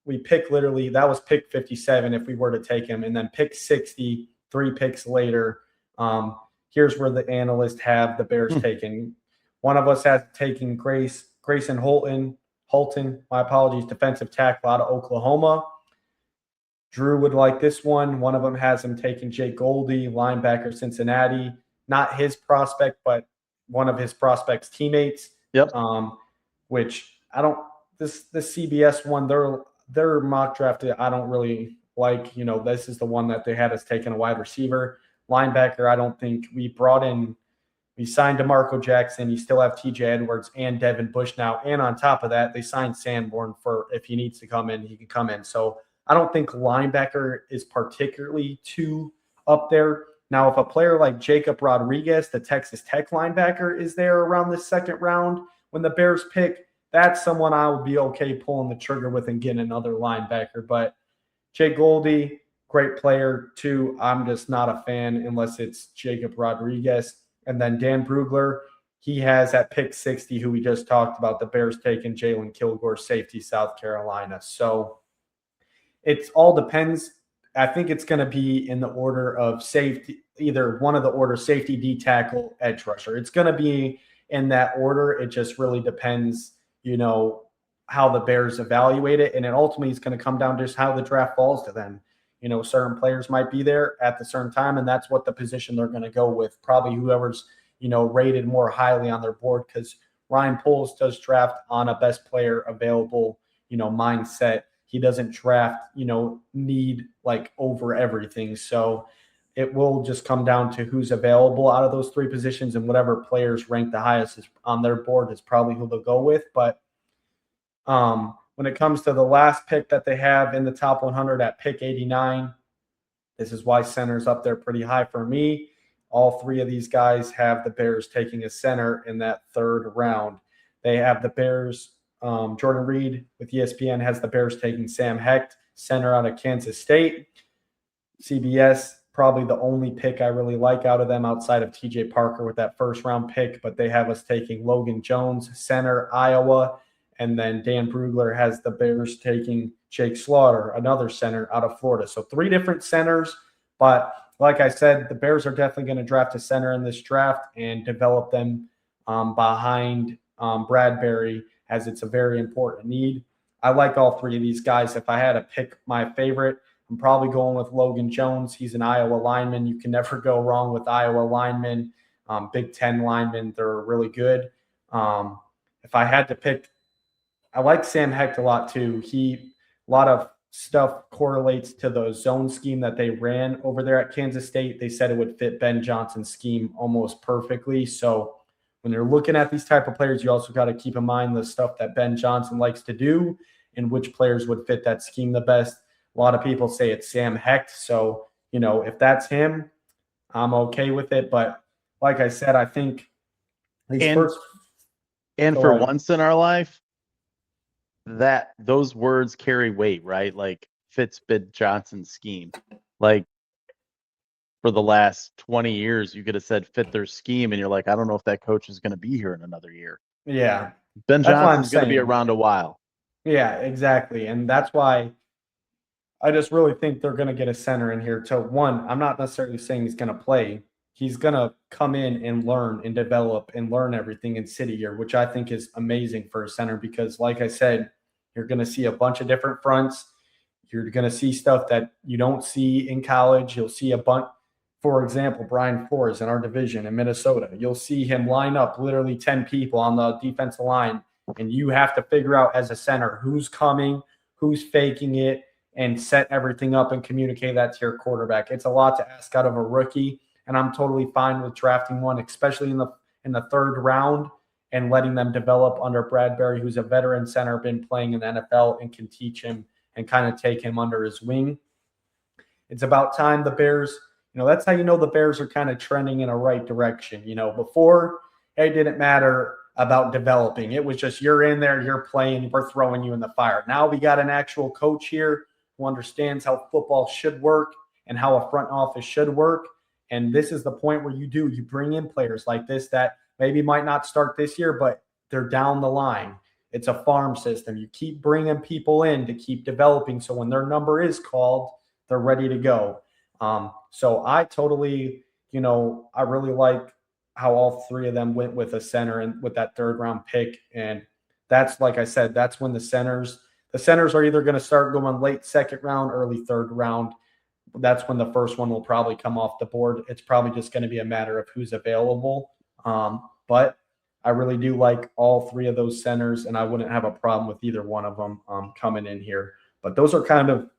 we pick literally, that was pick 57 if we were to take him, and then pick 60, 3 picks later. Here's where the analysts have the Bears taken. One of us has taken Grayson Holton, my apologies, defensive tackle out of Oklahoma. Drew would like this one. One of them has him taking Jake Goldie, linebacker, Cincinnati. Not his prospect, but one of his prospects' teammates. Yep. Which I don't. The CBS one, their mock draft, I don't really like. This is the one that they had us taking a wide receiver. Linebacker, I don't think we signed DeMarco Jackson. You still have TJ Edwards and Devin Bush now. And on top of that, they signed Sanborn for if he needs to come in, he can come in. So I don't think linebacker is particularly too up there. Now, if a player like Jacob Rodriguez, the Texas Tech linebacker, is there around the second round when the Bears pick, that's someone I would be okay pulling the trigger with and getting another linebacker. But Jake Goldie, great player too. I'm just not a fan unless it's Jacob Rodriguez. And then Dan Brugler, he has at pick 60, who we just talked about, the Bears taking Jalon Kilgore, safety, South Carolina. So it all depends. I think it's going to be in the order of safety, either one of the order, safety, D tackle, edge rusher. It's going to be in that order. It just really depends, how the Bears evaluate it. And it ultimately is going to come down to just how the draft falls to them. Certain players might be there at the certain time, and that's what the position they're going to go with. Probably whoever's, rated more highly on their board, because Ryan Poles does draft on a best player available, mindset. He doesn't draft, need like over everything. So it will just come down to who's available out of those 3 positions, and whatever players rank the highest on their board is probably who they'll go with. But when it comes to the last pick that they have in the top 100 at pick 89, this is why center's up there pretty high for me. All 3 of these guys have the Bears taking a center in that 3rd round. They have the Bears. Jordan Reed with ESPN has the Bears taking Sam Hecht, center out of Kansas State. CBS, probably the only pick I really like out of them outside of TJ Parker with that 1st round pick, but they have us taking Logan Jones, center, Iowa. And then Dan Brugler has the Bears taking Jake Slaughter, another center out of Florida. So 3 different centers. But like I said, the Bears are definitely going to draft a center in this draft and develop them behind Bradbury, as it's a very important need. I like all 3 of these guys. If I had to pick my favorite, I'm probably going with Logan Jones. He's an Iowa lineman. You can never go wrong with Iowa linemen. Big Ten linemen, they're really good. If I had to pick, I like Sam Hecht a lot too. A lot of stuff correlates to the zone scheme that they ran over there at Kansas State. They said it would fit Ben Johnson's scheme almost perfectly. So when you're looking at these type of players, you also got to keep in mind the stuff that Ben Johnson likes to do and which players would fit that scheme the best. A lot of people say it's Sam Hecht. So, if that's him, I'm okay with it. But like I said, I think for once in our life, that those words carry weight, right? Like fits Ben Johnson's scheme. Like for the last 20 years, you could have said fit their scheme, and you're like, I don't know if that coach is going to be here in another year. Yeah. Ben Johnson's going to be around a while. Yeah, exactly. And that's why I just really think they're going to get a center in here. To one, I'm not necessarily saying he's going to play. He's going to come in and learn and develop and learn everything and sit here, which I think is amazing for a center because, like I said, you're going to see a bunch of different fronts. You're going to see stuff that you don't see in college. You'll see a bunch. For example, Brian Flores in our division in Minnesota. You'll see him line up literally 10 people on the defensive line, and you have to figure out as a center who's coming, who's faking it, and set everything up and communicate that to your quarterback. It's a lot to ask out of a rookie, and I'm totally fine with drafting one, especially in the 3rd round, and letting them develop under Bradbury, who's a veteran center, been playing in the NFL, and can teach him and kind of take him under his wing. It's about time the Bears – that's how the Bears are kind of trending in a right direction. Before, it didn't matter about developing. It was just you're in there, you're playing, we're throwing you in the fire. Now we got an actual coach here who understands how football should work and how a front office should work. And this is the point where you bring in players like this that maybe might not start this year, but they're down the line. It's a farm system. You keep bringing people in to keep developing. So when their number is called, they're ready to go. So I totally, I really like how all 3 of them went with a center and with that 3rd round pick. And that's, like I said, that's when the centers are either going to start going late 2nd round, early 3rd round. That's when the first one will probably come off the board. It's probably just going to be a matter of who's available. But I really do like all 3 of those centers, and I wouldn't have a problem with either one of them coming in here. But those are kind of,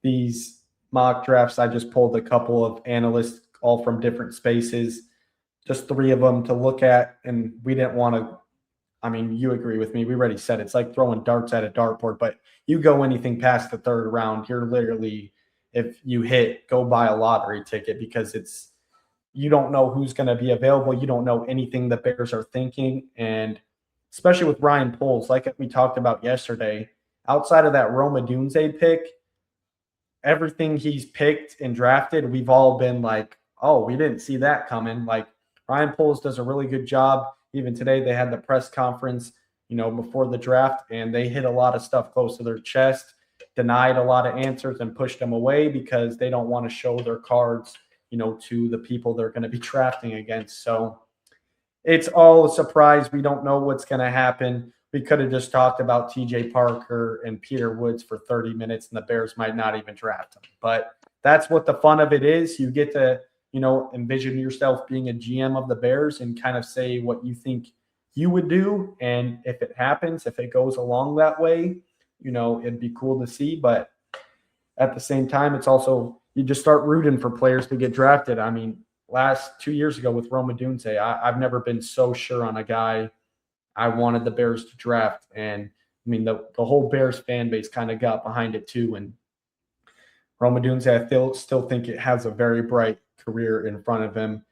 these mock drafts. I just pulled a couple of analysts all from different spaces, just 3 of them to look at. And we didn't want to, you agree with me. We already said it's like throwing darts at a dartboard, but you go anything past the 3rd round, you're literally, if you hit, go buy a lottery ticket because you don't know who's going to be available. You don't know anything the Bears are thinking. And especially with Ryan Poles, like we talked about yesterday, outside of that Rome Odunze pick, everything he's picked and drafted, we've all been like, oh, we didn't see that coming. Like Ryan Poles does a really good job. Even today they had the press conference, before the draft, and they hit a lot of stuff close to their chest, denied a lot of answers and pushed them away because they don't want to show their cards, to the people they're going to be drafting against. So it's all a surprise. We don't know what's going to happen. We could have just talked about TJ Parker and Peter Woods for 30 minutes, and the Bears might not even draft them. But that's what the fun of it is. You get to, envision yourself being a GM of the Bears and kind of say what you think you would do. And if it happens, if it goes along that way, it'd be cool to see. But at the same time, it's also, you just start rooting for players to get drafted. Last 2 years ago with Rome Odunze, I've never been so sure on a guy I wanted the Bears to draft. And the whole Bears fan base kind of got behind it too. And Rome Odunze, I still think it has a very bright career in front of him.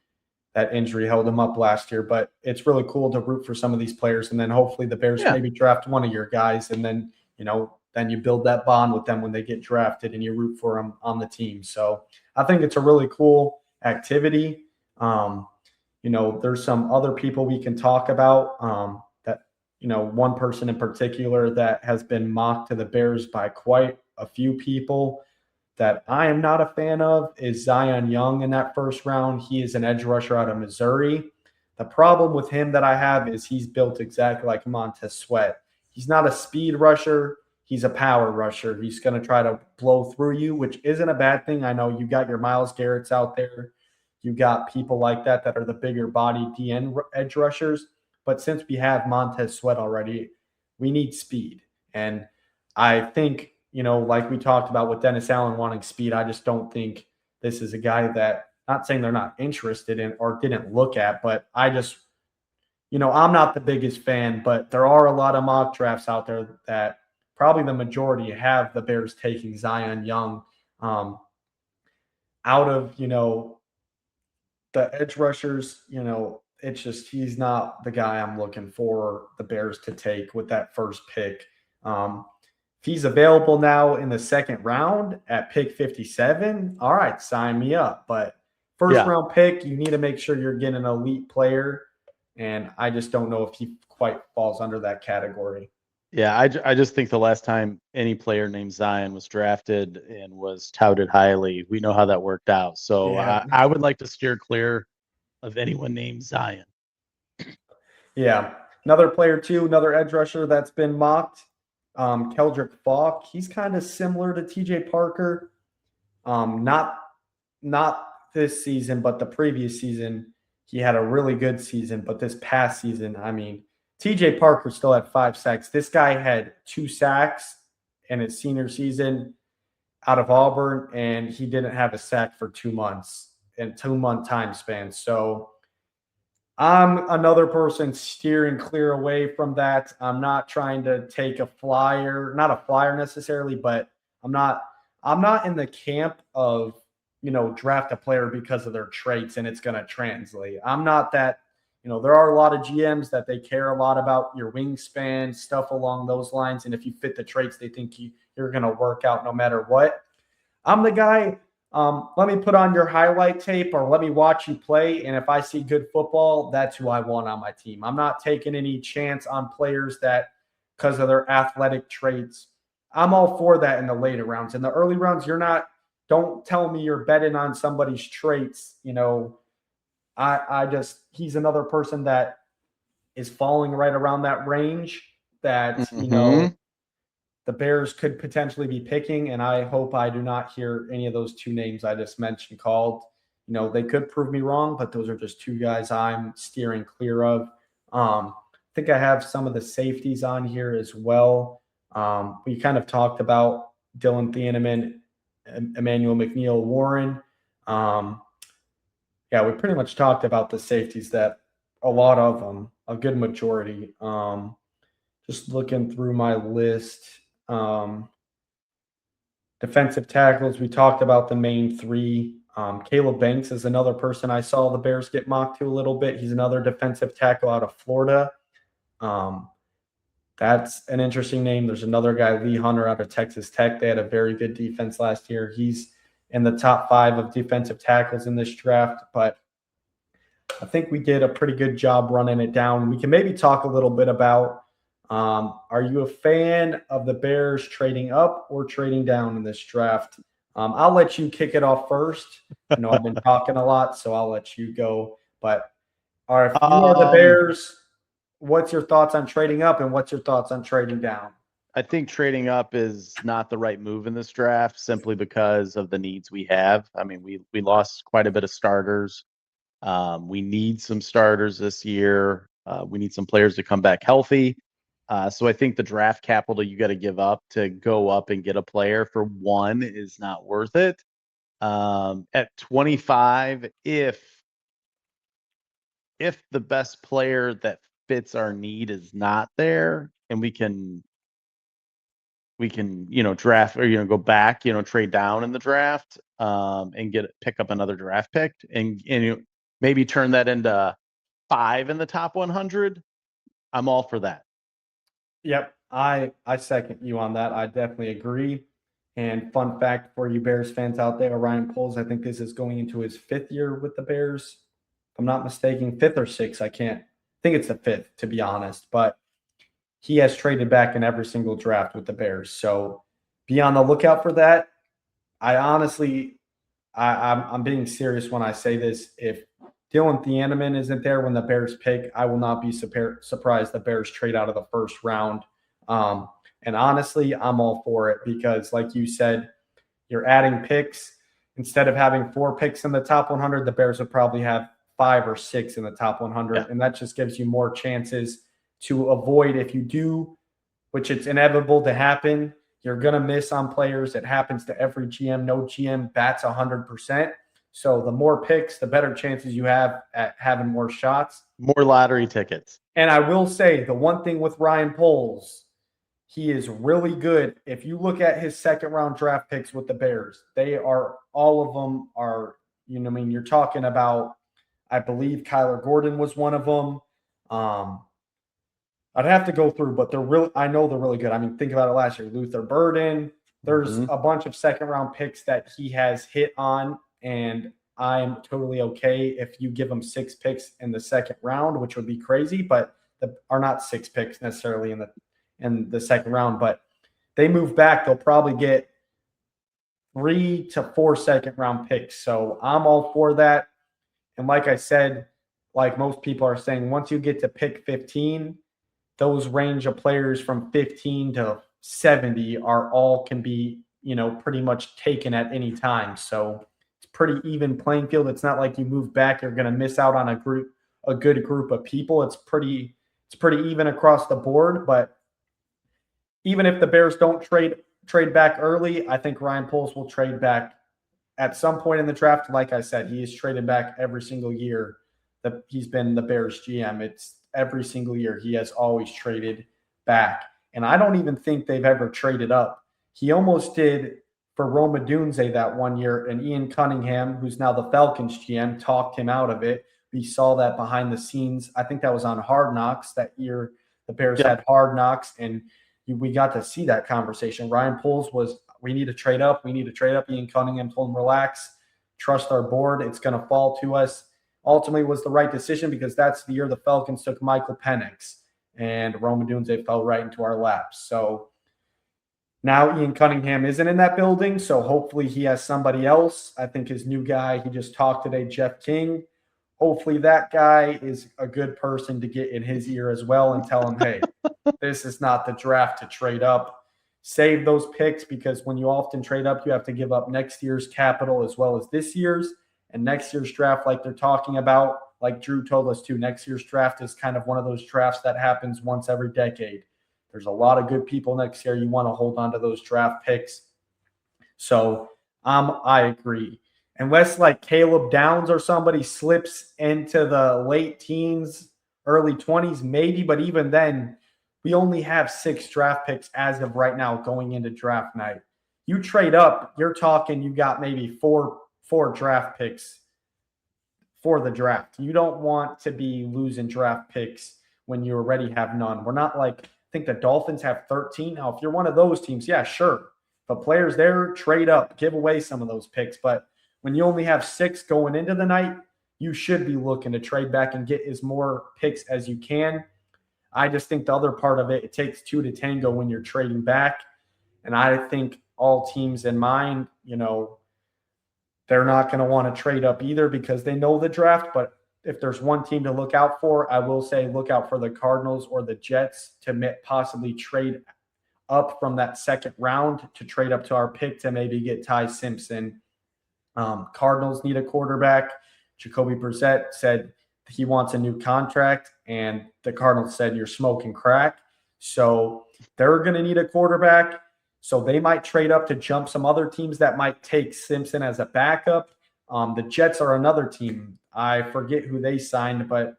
That injury held him up last year, but it's really cool to root for some of these players. And then hopefully the Bears maybe draft one of your guys. And then, then you build that bond with them when they get drafted and you root for them on the team. So I think it's a really cool activity. There's some other people we can talk about that one person in particular that has been mocked to the Bears by quite a few people that I am not a fan of is Zion Young in that first round. He is an edge rusher out of Missouri. The problem with him that I have is he's built exactly like Montez Sweat. He's not a speed rusher. He's a power rusher. He's going to try to blow through you, which isn't a bad thing. I know you got your Myles Garrett's out there. You got people like that are the bigger body DN edge rushers. But since we have Montez Sweat already, we need speed. And I think, like we talked about with Dennis Allen wanting speed, I just don't think this is a guy that, not saying they're not interested in or didn't look at, but I just, I'm not the biggest fan, but there are a lot of mock drafts out there that probably the majority have the Bears taking Zion Young out of, the edge rushers. It's just he's not the guy I'm looking for the Bears to take with that first pick. If he's available now in the second round at pick 57, all right, sign me up. But first round pick, you need to make sure you're getting an elite player. And I just don't know if he quite falls under that category. Yeah, I just think the last time any player named Zion was drafted and was touted highly, we know how that worked out. So Yeah. I would like to steer clear of anyone named Zion. Yeah. Another player, too, another edge rusher that's been mocked, Keldrick Falk. He's kind of similar to TJ Parker. Not this season, but the previous season, he had a really good season. But this past season, I mean, TJ Parker still had 5 sacks. This guy had 2 sacks in his senior season out of Auburn, and he didn't have a sack for 2 months in 2-month time span. So I'm another person steering clear away from that. I'm not trying to take a flyer, not a flyer necessarily, but I'm not in the camp of, draft a player because of their traits and it's going to translate. I'm not that, there are a lot of GMs that they care a lot about your wingspan, stuff along those lines. And if you fit the traits, they think you're going to work out no matter what. I'm the guy, let me put on your highlight tape or let me watch you play. And if I see good football, that's who I want on my team. I'm not taking any chance on players that because of their athletic traits. I'm all for that in the later rounds. In the early rounds, don't tell me you're betting on somebody's traits. He's another person that is falling right around that range that, the Bears could potentially be picking, and I hope I do not hear any of those 2 names I just mentioned called. They could prove me wrong, but those are just 2 guys I'm steering clear of. I think I have some of the safeties on here as well. We kind of talked about Dylan Thieneman, Emmanuel McNeil Warren. We pretty much talked about the safeties, that a lot of them, a good majority. Just looking through my list. Defensive tackles, we talked about the main 3. Caleb Banks is another person I saw the Bears get mocked to a little bit. He's another defensive tackle out of Florida. That's an interesting name. There's another guy, Lee Hunter, out of Texas Tech. They had a very good defense last year. He's in the top 5 of defensive tackles in this draft, but I think we did a pretty good job running it down. We can maybe talk a little bit about, are you a fan of the Bears trading up or trading down in this draft? I'll let you kick it off first. I know I've been talking a lot, so I'll let you go. But if you are the Bears, what's your thoughts on trading up and what's your thoughts on trading down? I think trading up is not the right move in this draft simply because of the needs we have. I mean, we lost quite a bit of starters. We need some starters this year. We need some players to come back healthy. So I think the draft capital you got to give up to go up and get a player for one is not worth it. At 25, if the best player that fits our need is not there, and we can draft or go back, trade down in the draft, and pick up another draft pick and maybe turn that into 5 in the top 100. I'm all for that. Yep, I second you on that. I definitely agree. And fun fact for you Bears fans out there, Ryan Poles, I think this is going into his 5th year with the Bears. If I'm not mistaken, 5th or 6th. I think it's the 5th, to be honest. But he has traded back in every single draft with the Bears. So be on the lookout for that. I honestly, I'm being serious when I say this. If Dylan Thieneman isn't there when the Bears pick, I will not be surprised the Bears trade out of the first round. And honestly, I'm all for it because, like you said, you're adding picks. Instead of having 4 picks in the top 100, the Bears would probably have 5 or 6 in the top 100. Yeah. And that just gives you more chances to avoid, if you do, which it's inevitable to happen, you're going to miss on players. It happens to every GM. No GM bats 100%. So the more picks, the better chances you have at having more shots. More lottery tickets. And I will say the one thing with Ryan Poles, he is really good. If you look at his second round draft picks with the Bears, they are, all of them are, you're talking about, I believe Kyler Gordon was one of them. I'd have to go through, but I know they're really good. I mean, think about it last year. Luther Burden. There's a bunch of second round picks that he has hit on, and I'm totally okay if you give him 6 picks in the second round, which would be crazy, but are not 6 picks necessarily in the second round. But they move back, they'll probably get 3 to 4 second round picks. So I'm all for that. And like I said, like most people are saying, once you get to pick 15, those range of players from 15 to 70 can be, pretty much taken at any time. So it's pretty even playing field. It's not like you move back, you're going to miss out on a good group of people. It's pretty even across the board. But even if the Bears don't trade back early, I think Ryan Poles will trade back at some point in the draft. Like I said, he is traded back every single year that he's been the Bears GM. It's every single year he has always traded back. And I don't even think they've ever traded up. He almost did for Rome Odunze that one year, and Ian Cunningham, who's now the Falcons GM, talked him out of it. We saw that behind the scenes. I think that was on Hard Knocks that year. The Bears had Hard Knocks, and we got to see that conversation. Ryan Poles was, we need to trade up. We need to trade up. Ian Cunningham told him, relax, trust our board. It's going to fall to us. Ultimately was the right decision because that's the year the Falcons took Michael Penix, and Rome Odunze fell right into our laps. So now Ian Cunningham isn't in that building, so hopefully he has somebody else. I think his new guy, he just talked today, Jeff King. Hopefully that guy is a good person to get in his ear as well and tell him, hey, this is not the draft to trade up. Save those picks, because when you often trade up, you have to give up next year's capital as well as this year's. And next year's draft, like they're talking about, like Drew told us too, next year's draft is kind of one of those drafts that happens once every decade. There's a lot of good people next year. You want to hold on to those draft picks. So I agree. Unless like Caleb Downs or somebody slips into the late teens, early 20s, maybe. But even then, we only have 6 draft picks as of right now going into draft night. You trade up, you're talking you got maybe four draft picks for the draft. You don't want to be losing draft picks when you already have none. We're not like, I think the Dolphins have 13. Now, if you're one of those teams, yeah, sure. But players there, trade up, give away some of those picks. But when you only have 6 going into the night, you should be looking to trade back and get as more picks as you can. I just think the other part of it, it takes 2 to tango when you're trading back. And I think all teams in mind, they're not going to want to trade up either because they know the draft. But if there's one team to look out for, I will say look out for the Cardinals or the Jets to possibly trade up from that second round to trade up to our pick to maybe get Ty Simpson. Cardinals need a quarterback. Jacoby Brissett said he wants a new contract, and the Cardinals said you're smoking crack. So they're going to need a quarterback. So they might trade up to jump some other teams that might take Simpson as a backup. The Jets are another team. I forget who they signed, but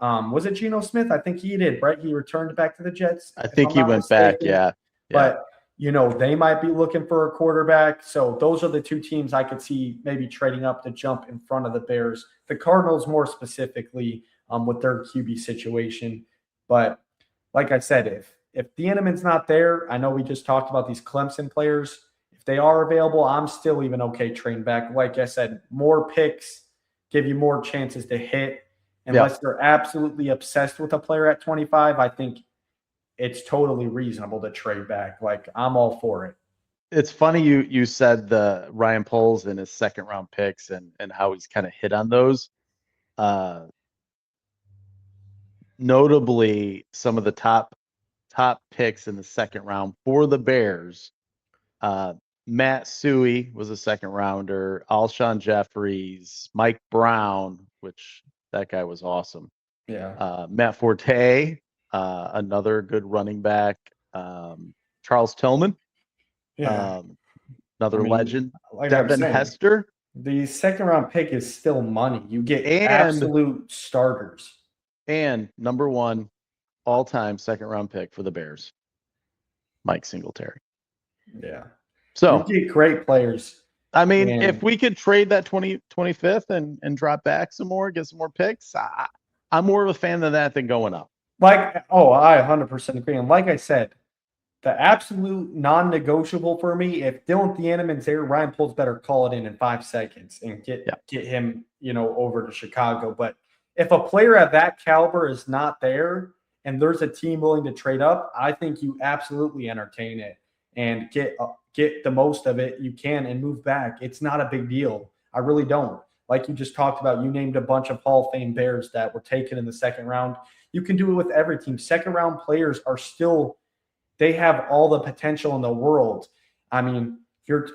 was it Geno Smith? I think he did, right? He returned back to the Jets. I think he went back, yeah. But, they might be looking for a quarterback. So those are the 2 teams I could see maybe trading up to jump in front of the Bears. The Cardinals more specifically with their QB situation. But like I said, if Thieneman's not there, I know we just talked about these Clemson players. If they are available, I'm still even okay trading back. Like I said, more picks give you more chances to hit. Unless they're absolutely obsessed with a player at 25, I think it's totally reasonable to trade back. Like, I'm all for it. It's funny you said the Ryan Poles and his second round picks and how he's kind of hit on those. Notably, some of the top picks in the second round for the Bears. Matt Suhey was a second rounder. Alshon Jeffries, Mike Brown, which that guy was awesome. Yeah. Matt Forte, another good running back. Charles Tillman, Yeah. another legend. Like Devin Hester. The second round pick is still money. You get And- absolute starters. And number one all-time second round pick for the Bears, Mike Singletary. Yeah. So you get great players. I mean, And- if we could trade that 25th and drop back some more, get some more picks, I'm more of a fan of that than going up. I 100% agree. And like I said, the absolute non-negotiable for me, if Dylan Thieneman's there, Ryan Poles better call it in 5 seconds and get him, over to Chicago. But if a player at that caliber is not there and there's a team willing to trade up, I think you absolutely entertain it and get the most of it you can and move back. It's not a big deal. I really don't. Like you just talked about, you named a bunch of Hall of Fame Bears that were taken in the second round. You can do it with every team. Second round players are still, they have all the potential in the world. I mean,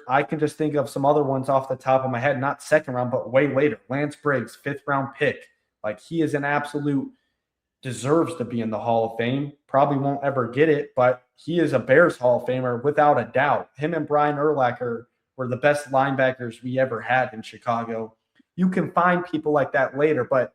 I can just think of some other ones off the top of my head, not second round, but way later. Lance Briggs, 5th round pick. Like, he is an absolute, deserves to be in the Hall of Fame. Probably won't ever get it, but he is a Bears Hall of Famer without a doubt. Him and Brian Urlacher were the best linebackers we ever had in Chicago. You can find people like that later, but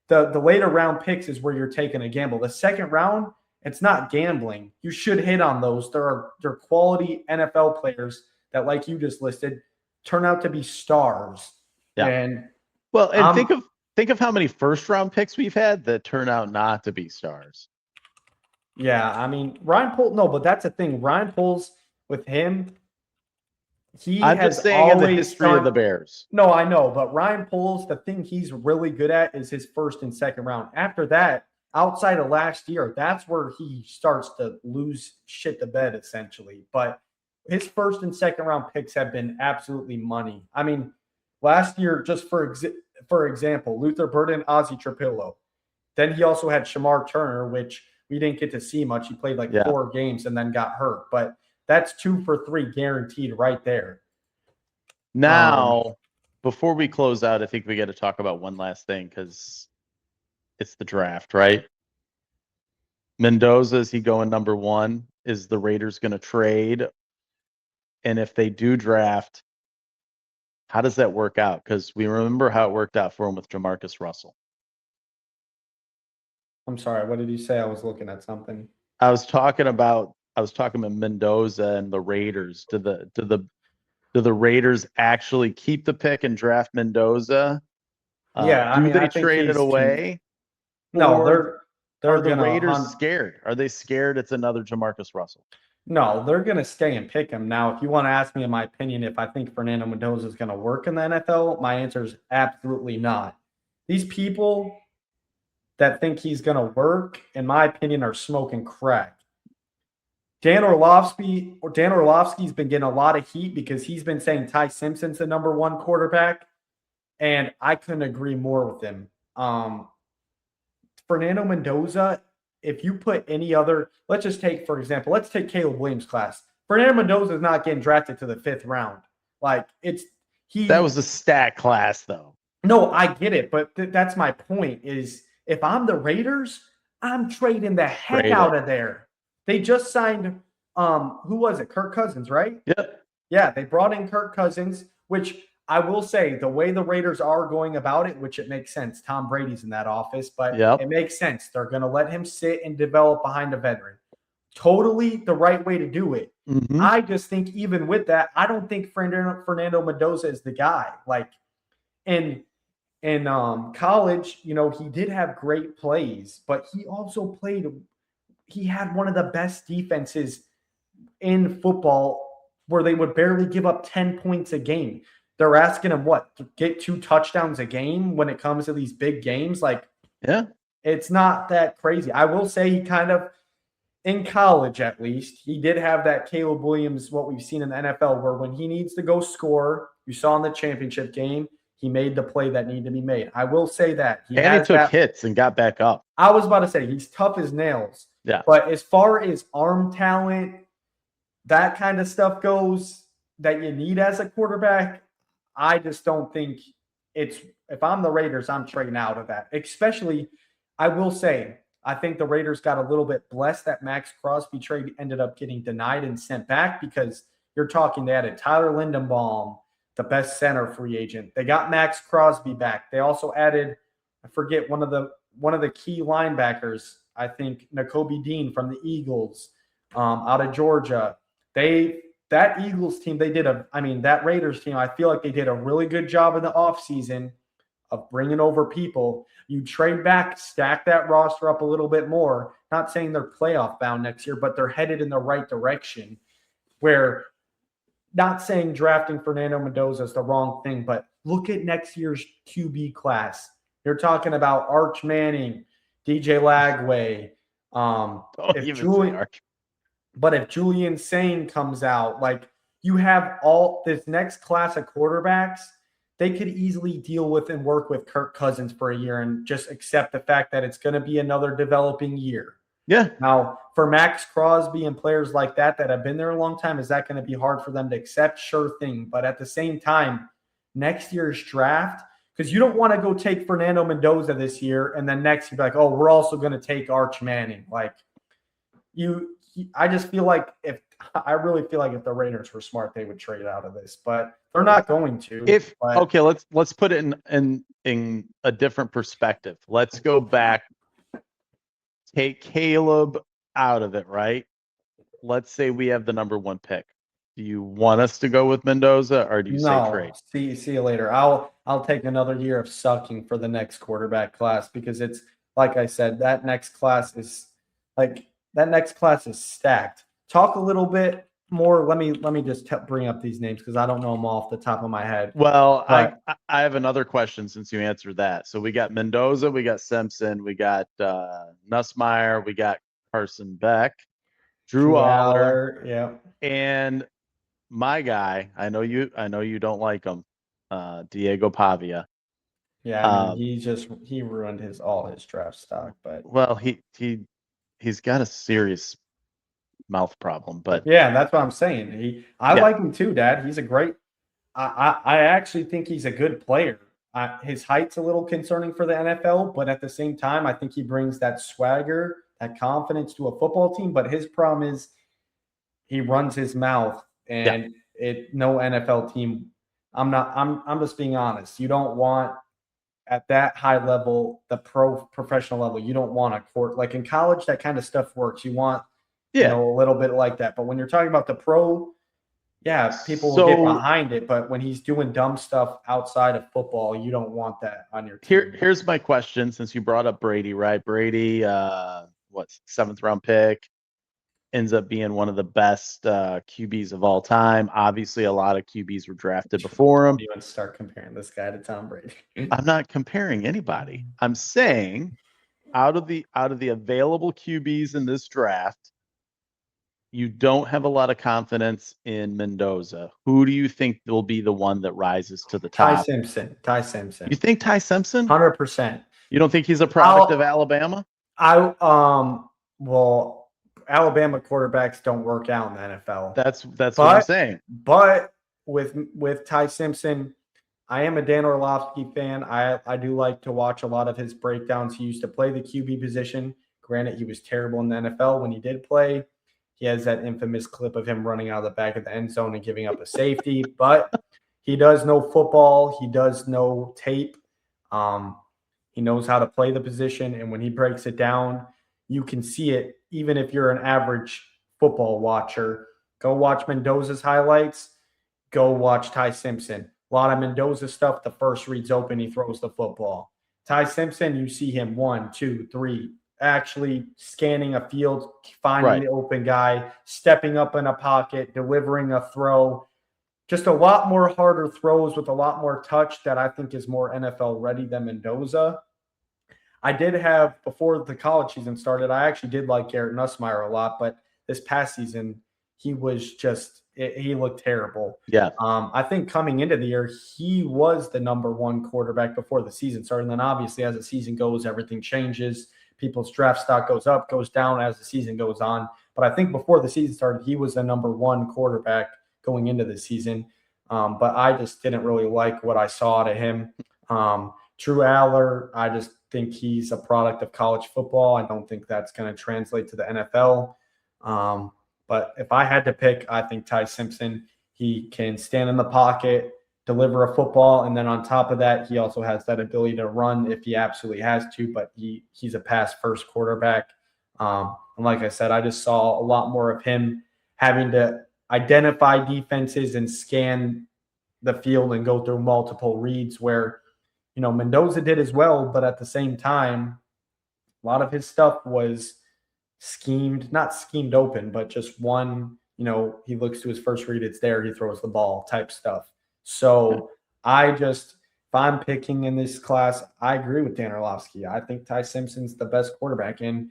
the later round picks is where you're taking a gamble. The second round, it's not gambling. You should hit on those. They're quality NFL players that, like you just listed, turn out to be stars. Yeah. And think of how many first round picks we've had that turn out not to be stars. Yeah, I mean, Ryan Poles, no, but that's the thing. Ryan Poles, with him, I'm just saying in the history of the Bears. No, I know, but Ryan Poles, the thing he's really good at is his first and second round. After that, outside of last year, that's where he starts to lose shit to bed, essentially. But his first and second round picks have been absolutely money. I mean, last year, just for example, Luther Burden, Ozzie Trapillo. Then he also had Shamar Turner, which we didn't get to see much. He played 4 games and then got hurt. But that's 2 for 3 guaranteed right there. Now, before we close out, I think we got to talk about one last thing because it's the draft, right? Mendoza, is he going number 1? Is the Raiders going to trade? And if they do draft, how does that work out? Because we remember how it worked out for him with Jamarcus Russell. I'm sorry, what did you say? I was looking at something. I was talking about Mendoza and the Raiders. Do the Raiders actually keep the pick and draft Mendoza? Do they trade it away? No, are the Raiders scared? Are they scared it's another Jamarcus Russell? No, they're going to stay and pick him. Now, if you want to ask me, in my opinion, if I think Fernando Mendoza is going to work in the NFL, my answer is absolutely not. These people that think he's going to work, in my opinion, are smoking crack. Dan Orlovsky's been getting a lot of heat because he's been saying Ty Simpson's the number 1 quarterback, and I couldn't agree more with him. Fernando Mendoza, if you put any other, let's just take, for example, let's take Caleb Williams' class. Fernando Mendoza is not getting drafted to the 5th round. That was a stat class, though. No, I get it, but that's my point is if I'm the Raiders, I'm trading the heck out of there. They just signed, who was it? Kirk Cousins, right? Yep. Yeah, they brought in Kirk Cousins, which I will say the way the Raiders are going about it, which it makes sense. Tom Brady's in that office, but It makes sense. They're going to let him sit and develop behind a veteran. Totally the right way to do it. Mm-hmm. I just think even with that, I don't think Fernando Mendoza is the guy. In college, he did have great plays, but he also he had one of the best defenses in football where they would barely give up 10 points a game. They're asking him to get 2 touchdowns a game when it comes to these big games. It's not that crazy. I will say in college at least, he did have that Caleb Williams, what we've seen in the NFL, where when he needs to go score, you saw in the championship game, he made the play that needed to be made. I will say that. He took hits and got back up. I was about to say, he's tough as nails. Yeah. But as far as arm talent, that kind of stuff goes that you need as a quarterback, I just don't think it's – if I'm the Raiders, I'm trading out of that. Especially, I will say, I think the Raiders got a little bit blessed that Max Crosby trade ended up getting denied and sent back, because you're talking they added Tyler Lindenbaum, the best center free agent. They got Max Crosby back. They also added, I forget, one of the key linebackers, I think Nakobe Dean from the Eagles out of Georgia. That Eagles team, that Raiders team, I feel like they did a really good job in the offseason of bringing over people. You trade back, stack that roster up a little bit more. Not saying they're playoff bound next year, but they're headed in the right direction. Where, not saying drafting Fernando Mendoza is the wrong thing, but look at next year's QB class. You're talking about Arch Manning, DJ Lagway. If Julian Sain comes out, like, you have all this next class of quarterbacks, they could easily deal with and work with Kirk Cousins for a year and just accept the fact that it's going to be another developing year. Yeah. Now, for Max Crosby and players like that have been there a long time, is that going to be hard for them to accept? Sure thing. But at the same time, next year's draft, because you don't want to go take Fernando Mendoza this year and then next you'd be like, oh, we're also going to take Arch Manning. Like, I just feel like I really feel like if the Raiders were smart, they would trade out of this, but they're not going to. Okay, let's put it in a different perspective. Let's go back. Take Caleb out of it, right? Let's say we have the number 1 pick. Do you want us to go with Mendoza, or do you say trade? See you later. I'll take another year of sucking for the next quarterback class, because it's like I said, that next class is stacked. Talk a little bit more. Let me just bring up these names because I don't know them off the top of my head. Well, I have another question since you answered that. So we got Mendoza, we got Simpson, we got Nussmeier, we got Carson Beck, Drew Aller, yeah, and my guy. I know you don't like him, Diego Pavia. Yeah, he ruined all his draft stock, but well, he's got a serious mouth problem, but yeah, that's what I'm saying. I like him too, Dad. He's a great. I actually think he's a good player. His height's a little concerning for the NFL, but at the same time, I think he brings that swagger, that confidence to a football team. But his problem is he runs his mouth, and no NFL team. I'm just being honest. You don't want at that high level, the professional level. You don't want a court like in college. That kind of stuff works. You want a little bit like that. But when you're talking about the pro, people will get behind it. But when he's doing dumb stuff outside of football, you don't want that on your team. Here's my question, since you brought up Brady, right? Brady, 7th round pick, ends up being one of the best QBs of all time. Obviously, a lot of QBs were drafted before him. You want to start comparing this guy to Tom Brady? I'm not comparing anybody. I'm saying out of the available QBs in this draft, you don't have a lot of confidence in Mendoza. Who do you think will be the one that rises to the top? Ty Simpson. You think Ty Simpson? 100%. You don't think he's a product of Alabama? Well, Alabama quarterbacks don't work out in the NFL. That's what I'm saying. But with Ty Simpson, I am a Dan Orlovsky fan. I do like to watch a lot of his breakdowns. He used to play the QB position. Granted, he was terrible in the NFL when he did play. He has that infamous clip of him running out of the back of the end zone and giving up a safety. But he does know football. He does know tape. He knows how to play the position. And when he breaks it down, you can see it. Even if you're an average football watcher, go watch Mendoza's highlights. Go watch Ty Simpson. A lot of Mendoza stuff, the first read's open, he throws the football. Ty Simpson, you see him 1, 2, 3, actually scanning a field, finding the open guy, stepping up in a pocket, delivering a throw. Just a lot more harder throws with a lot more touch that I think is more NFL ready than Mendoza. I did have, before the college season started, I actually did like Garrett Nussmeier a lot, but this past season, he was just, he looked terrible. Yeah. I think coming into the year, he was the number one quarterback before the season started. And then obviously, as the season goes, everything changes. People's draft stock goes up, goes down as the season goes on. But I think before the season started, he was the number one quarterback going into the season. But I just didn't really like what I saw out of him. Drew Aller, I just think he's a product of college football. I don't think that's going to translate to the NFL. But if I had to pick, I think Ty Simpson. He can stand in the pocket, deliver a football, and then on top of that, he also has that ability to run if he absolutely has to. But he's a pass-first quarterback. And like I said, I just saw a lot more of him having to identify defenses and scan the field and go through multiple reads where, Mendoza did as well, but at the same time, a lot of his stuff was not schemed open, but just one, he looks to his first read, it's there, he throws the ball type stuff. So if I'm picking in this class, I agree with Dan Orlovsky. I think Ty Simpson's the best quarterback, and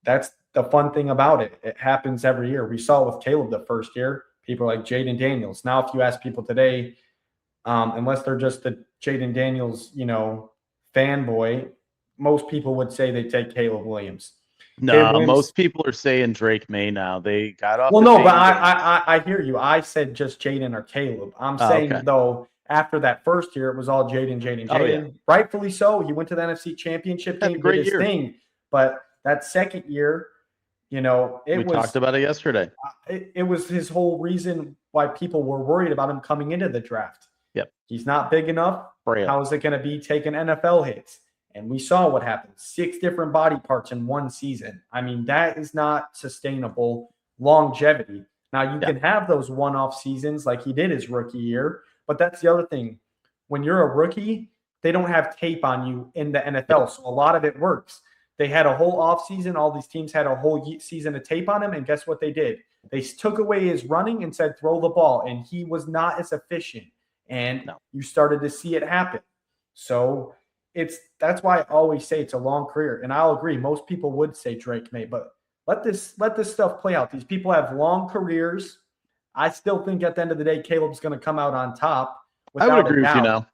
that's the fun thing about it. It happens every year. We saw it with Caleb the first year. People like Jaden Daniels. Now, if you ask people today, unless they're just the Jaden Daniels, fanboy, most people would say they take Caleb Williams. No, most people are saying Drake May now. They got off. Well, no, but I hear you. I said just Jaden or Caleb. I'm saying, okay. though, after that first year, it was all Jaden. Oh, yeah. Rightfully so. He went to the NFC Championship game, did his thing. But that second year, we talked about it yesterday. It was his whole reason why people were worried about him coming into the draft. Yep. He's not big enough. How is it going to be taking NFL hits? And we saw what happened. 6 different body parts in one season. I mean, that is not sustainable longevity. Now, you can have those one-off seasons like he did his rookie year, but that's the other thing. When you're a rookie, they don't have tape on you in the NFL, so a lot of it works. They had a whole offseason. All these teams had a whole season of tape on him, and guess what they did? They took away his running and said, throw the ball, and he was not as efficient, and you started to see it happen. So that's why I always say it's a long career, and I'll agree. Most people would say Drake May, but let this stuff play out. These people have long careers. I still think at the end of the day, Caleb's going to come out on top. I would agree with you now.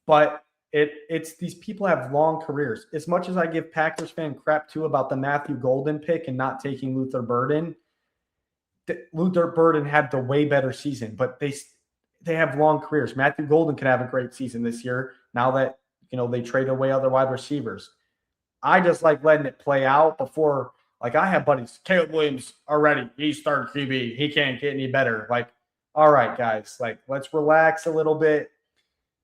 But it's these people have long careers. As much as I give Packers fan crap too about the Matthew Golden pick and not taking Luther Burden, Luther Burden had the way better season, but they have long careers. Matthew Golden could have a great season this year now that they trade away other wide receivers. I just like letting it play out before. Like, I have buddies, Caleb Williams already. He's starting QB. He can't get any better. Like, all right, guys, like, let's relax a little bit.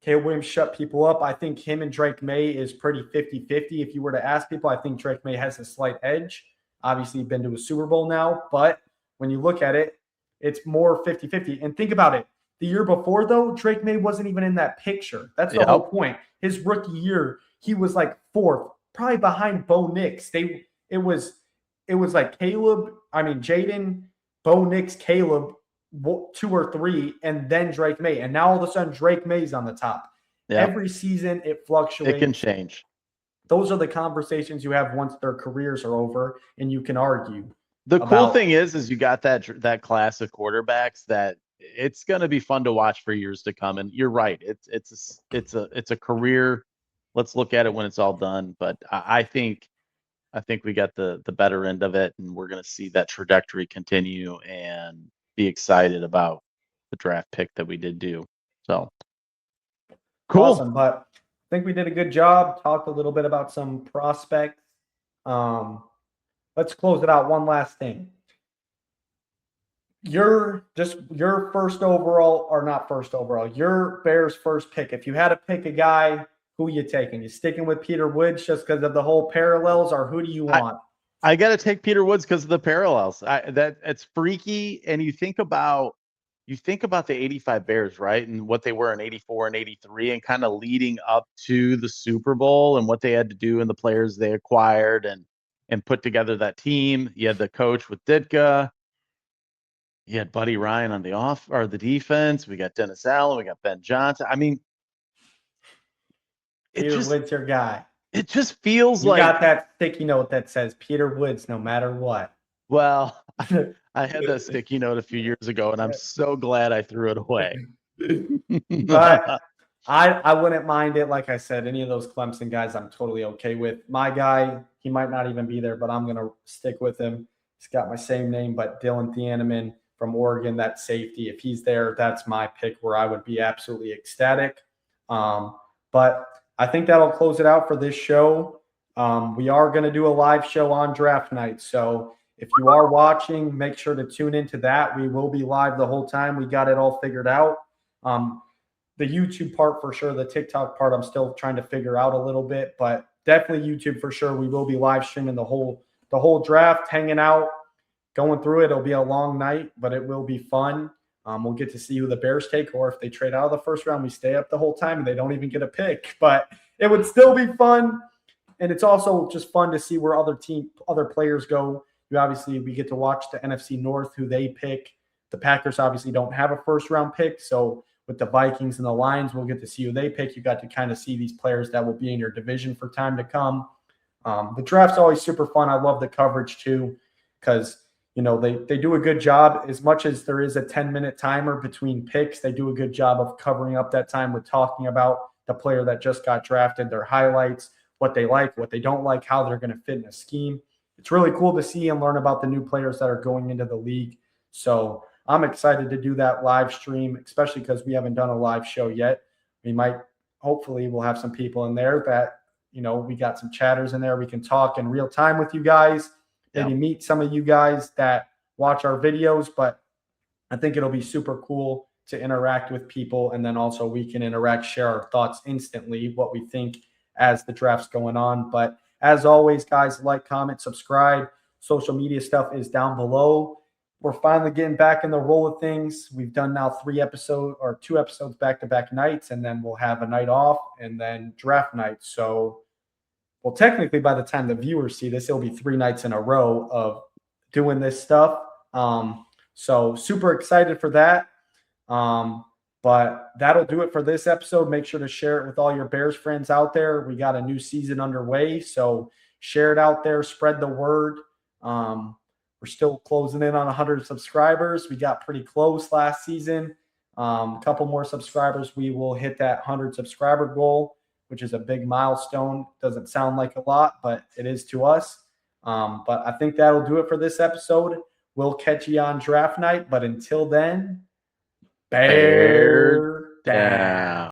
Caleb Williams shut people up. I think him and Drake May is pretty 50-50. If you were to ask people, I think Drake May has a slight edge. Obviously, been to a Super Bowl now, but when you look at it, it's more 50-50. And think about it. The year before, though, Drake May wasn't even in that picture. That's the whole point. His rookie year, he was like 4th, probably behind Bo Nix. It was like Jaden, Bo Nix, Caleb, 2 or 3, and then Drake May. And now all of a sudden, Drake May's on the top. Yep. Every season, it fluctuates. It can change. Those are the conversations you have once their careers are over, and you can argue. The cool thing is you got that class of quarterbacks that it's going to be fun to watch for years to come. And you're right. It's a career. Let's look at it when it's all done. But I think we got the better end of it, and we're going to see that trajectory continue and be excited about the draft pick that we did do. So cool. Awesome. But I think we did a good job. Talked a little bit about some prospects. Let's close it out. One last thing. Your first overall, or not first overall, your Bears first pick. If you had to pick a guy, who you taking? You sticking with Peter Woods just because of the whole parallels, or who do you want? I got to take Peter Woods because of the parallels. It's freaky, and you think about the 85 Bears, right? And what they were in 84 and 83 and kind of leading up to the Super Bowl and what they had to do and the players they acquired and put together that team. You had the coach with Ditka. You had Buddy Ryan on the defense. We got Dennis Allen. We got Ben Johnson. I mean, Peter Woods, your guy. It just feels You like, got that sticky note that says Peter Woods no matter what. well, I had that sticky note a few years ago, and I'm so glad I threw it away. But I wouldn't mind it. Like I said, any of those Clemson guys, I'm totally okay with. My guy, he might not even be there, but I'm gonna stick with him. He's got my same name, but Dylan Thieneman from Oregon, that safety. If he's there, that's my pick where I would be absolutely ecstatic. But I think that'll close it out for this show. We are going to do a live show on draft night. So if you are watching, make sure to tune into that. We will be live the whole time. We got it all figured out. The YouTube part for sure, the TikTok part, I'm still trying to figure out a little bit, but definitely YouTube for sure. We will be live streaming the whole draft, hanging out, going through it. It'll be a long night, but it will be fun. We'll get to see who the Bears take, or if they trade out of the first round, we stay up the whole time and they don't even get a pick. But it would still be fun, and it's also just fun to see where other players go. We get to watch the NFC North, who they pick. The Packers obviously don't have a first-round pick, so with the Vikings and the Lions, we'll get to see who they pick. You got to kind of see these players that will be in your division for time to come. The draft's always super fun. I love the coverage too, because they do a good job. As much as there is a 10-minute timer between picks, they do a good job of covering up that time with talking about the player that just got drafted, their highlights, what they like, what they don't like, how they're going to fit in a scheme. It's really cool to see and learn about the new players that are going into the league. So I'm excited to do that live stream, especially because we haven't done a live show yet. Hopefully we'll have some people in there that, we got some chatters in there. We can talk in real time with you guys. Maybe meet some of you guys that watch our videos, but I think it'll be super cool to interact with people. And then also we can interact, share our thoughts instantly, what we think as the draft's going on. But as always, guys, like, comment, subscribe. Social media stuff is down below. We're finally getting back in the roll of things. We've done now 2 episodes back-to-back nights, and then we'll have a night off and then draft night. So, well, technically, by the time the viewers see this, it'll be 3 nights in a row of doing this stuff. So super excited for that. But that'll do it for this episode. Make sure to share it with all your Bears friends out there. We got a new season underway, so share it out there. Spread the word. We're still closing in on 100 subscribers. We got pretty close last season. A couple more subscribers, we will hit that 100 subscriber goal, which is a big milestone. Doesn't sound like a lot, but it is to us. But I think that'll do it for this episode. We'll catch you on draft night. But until then, bear down.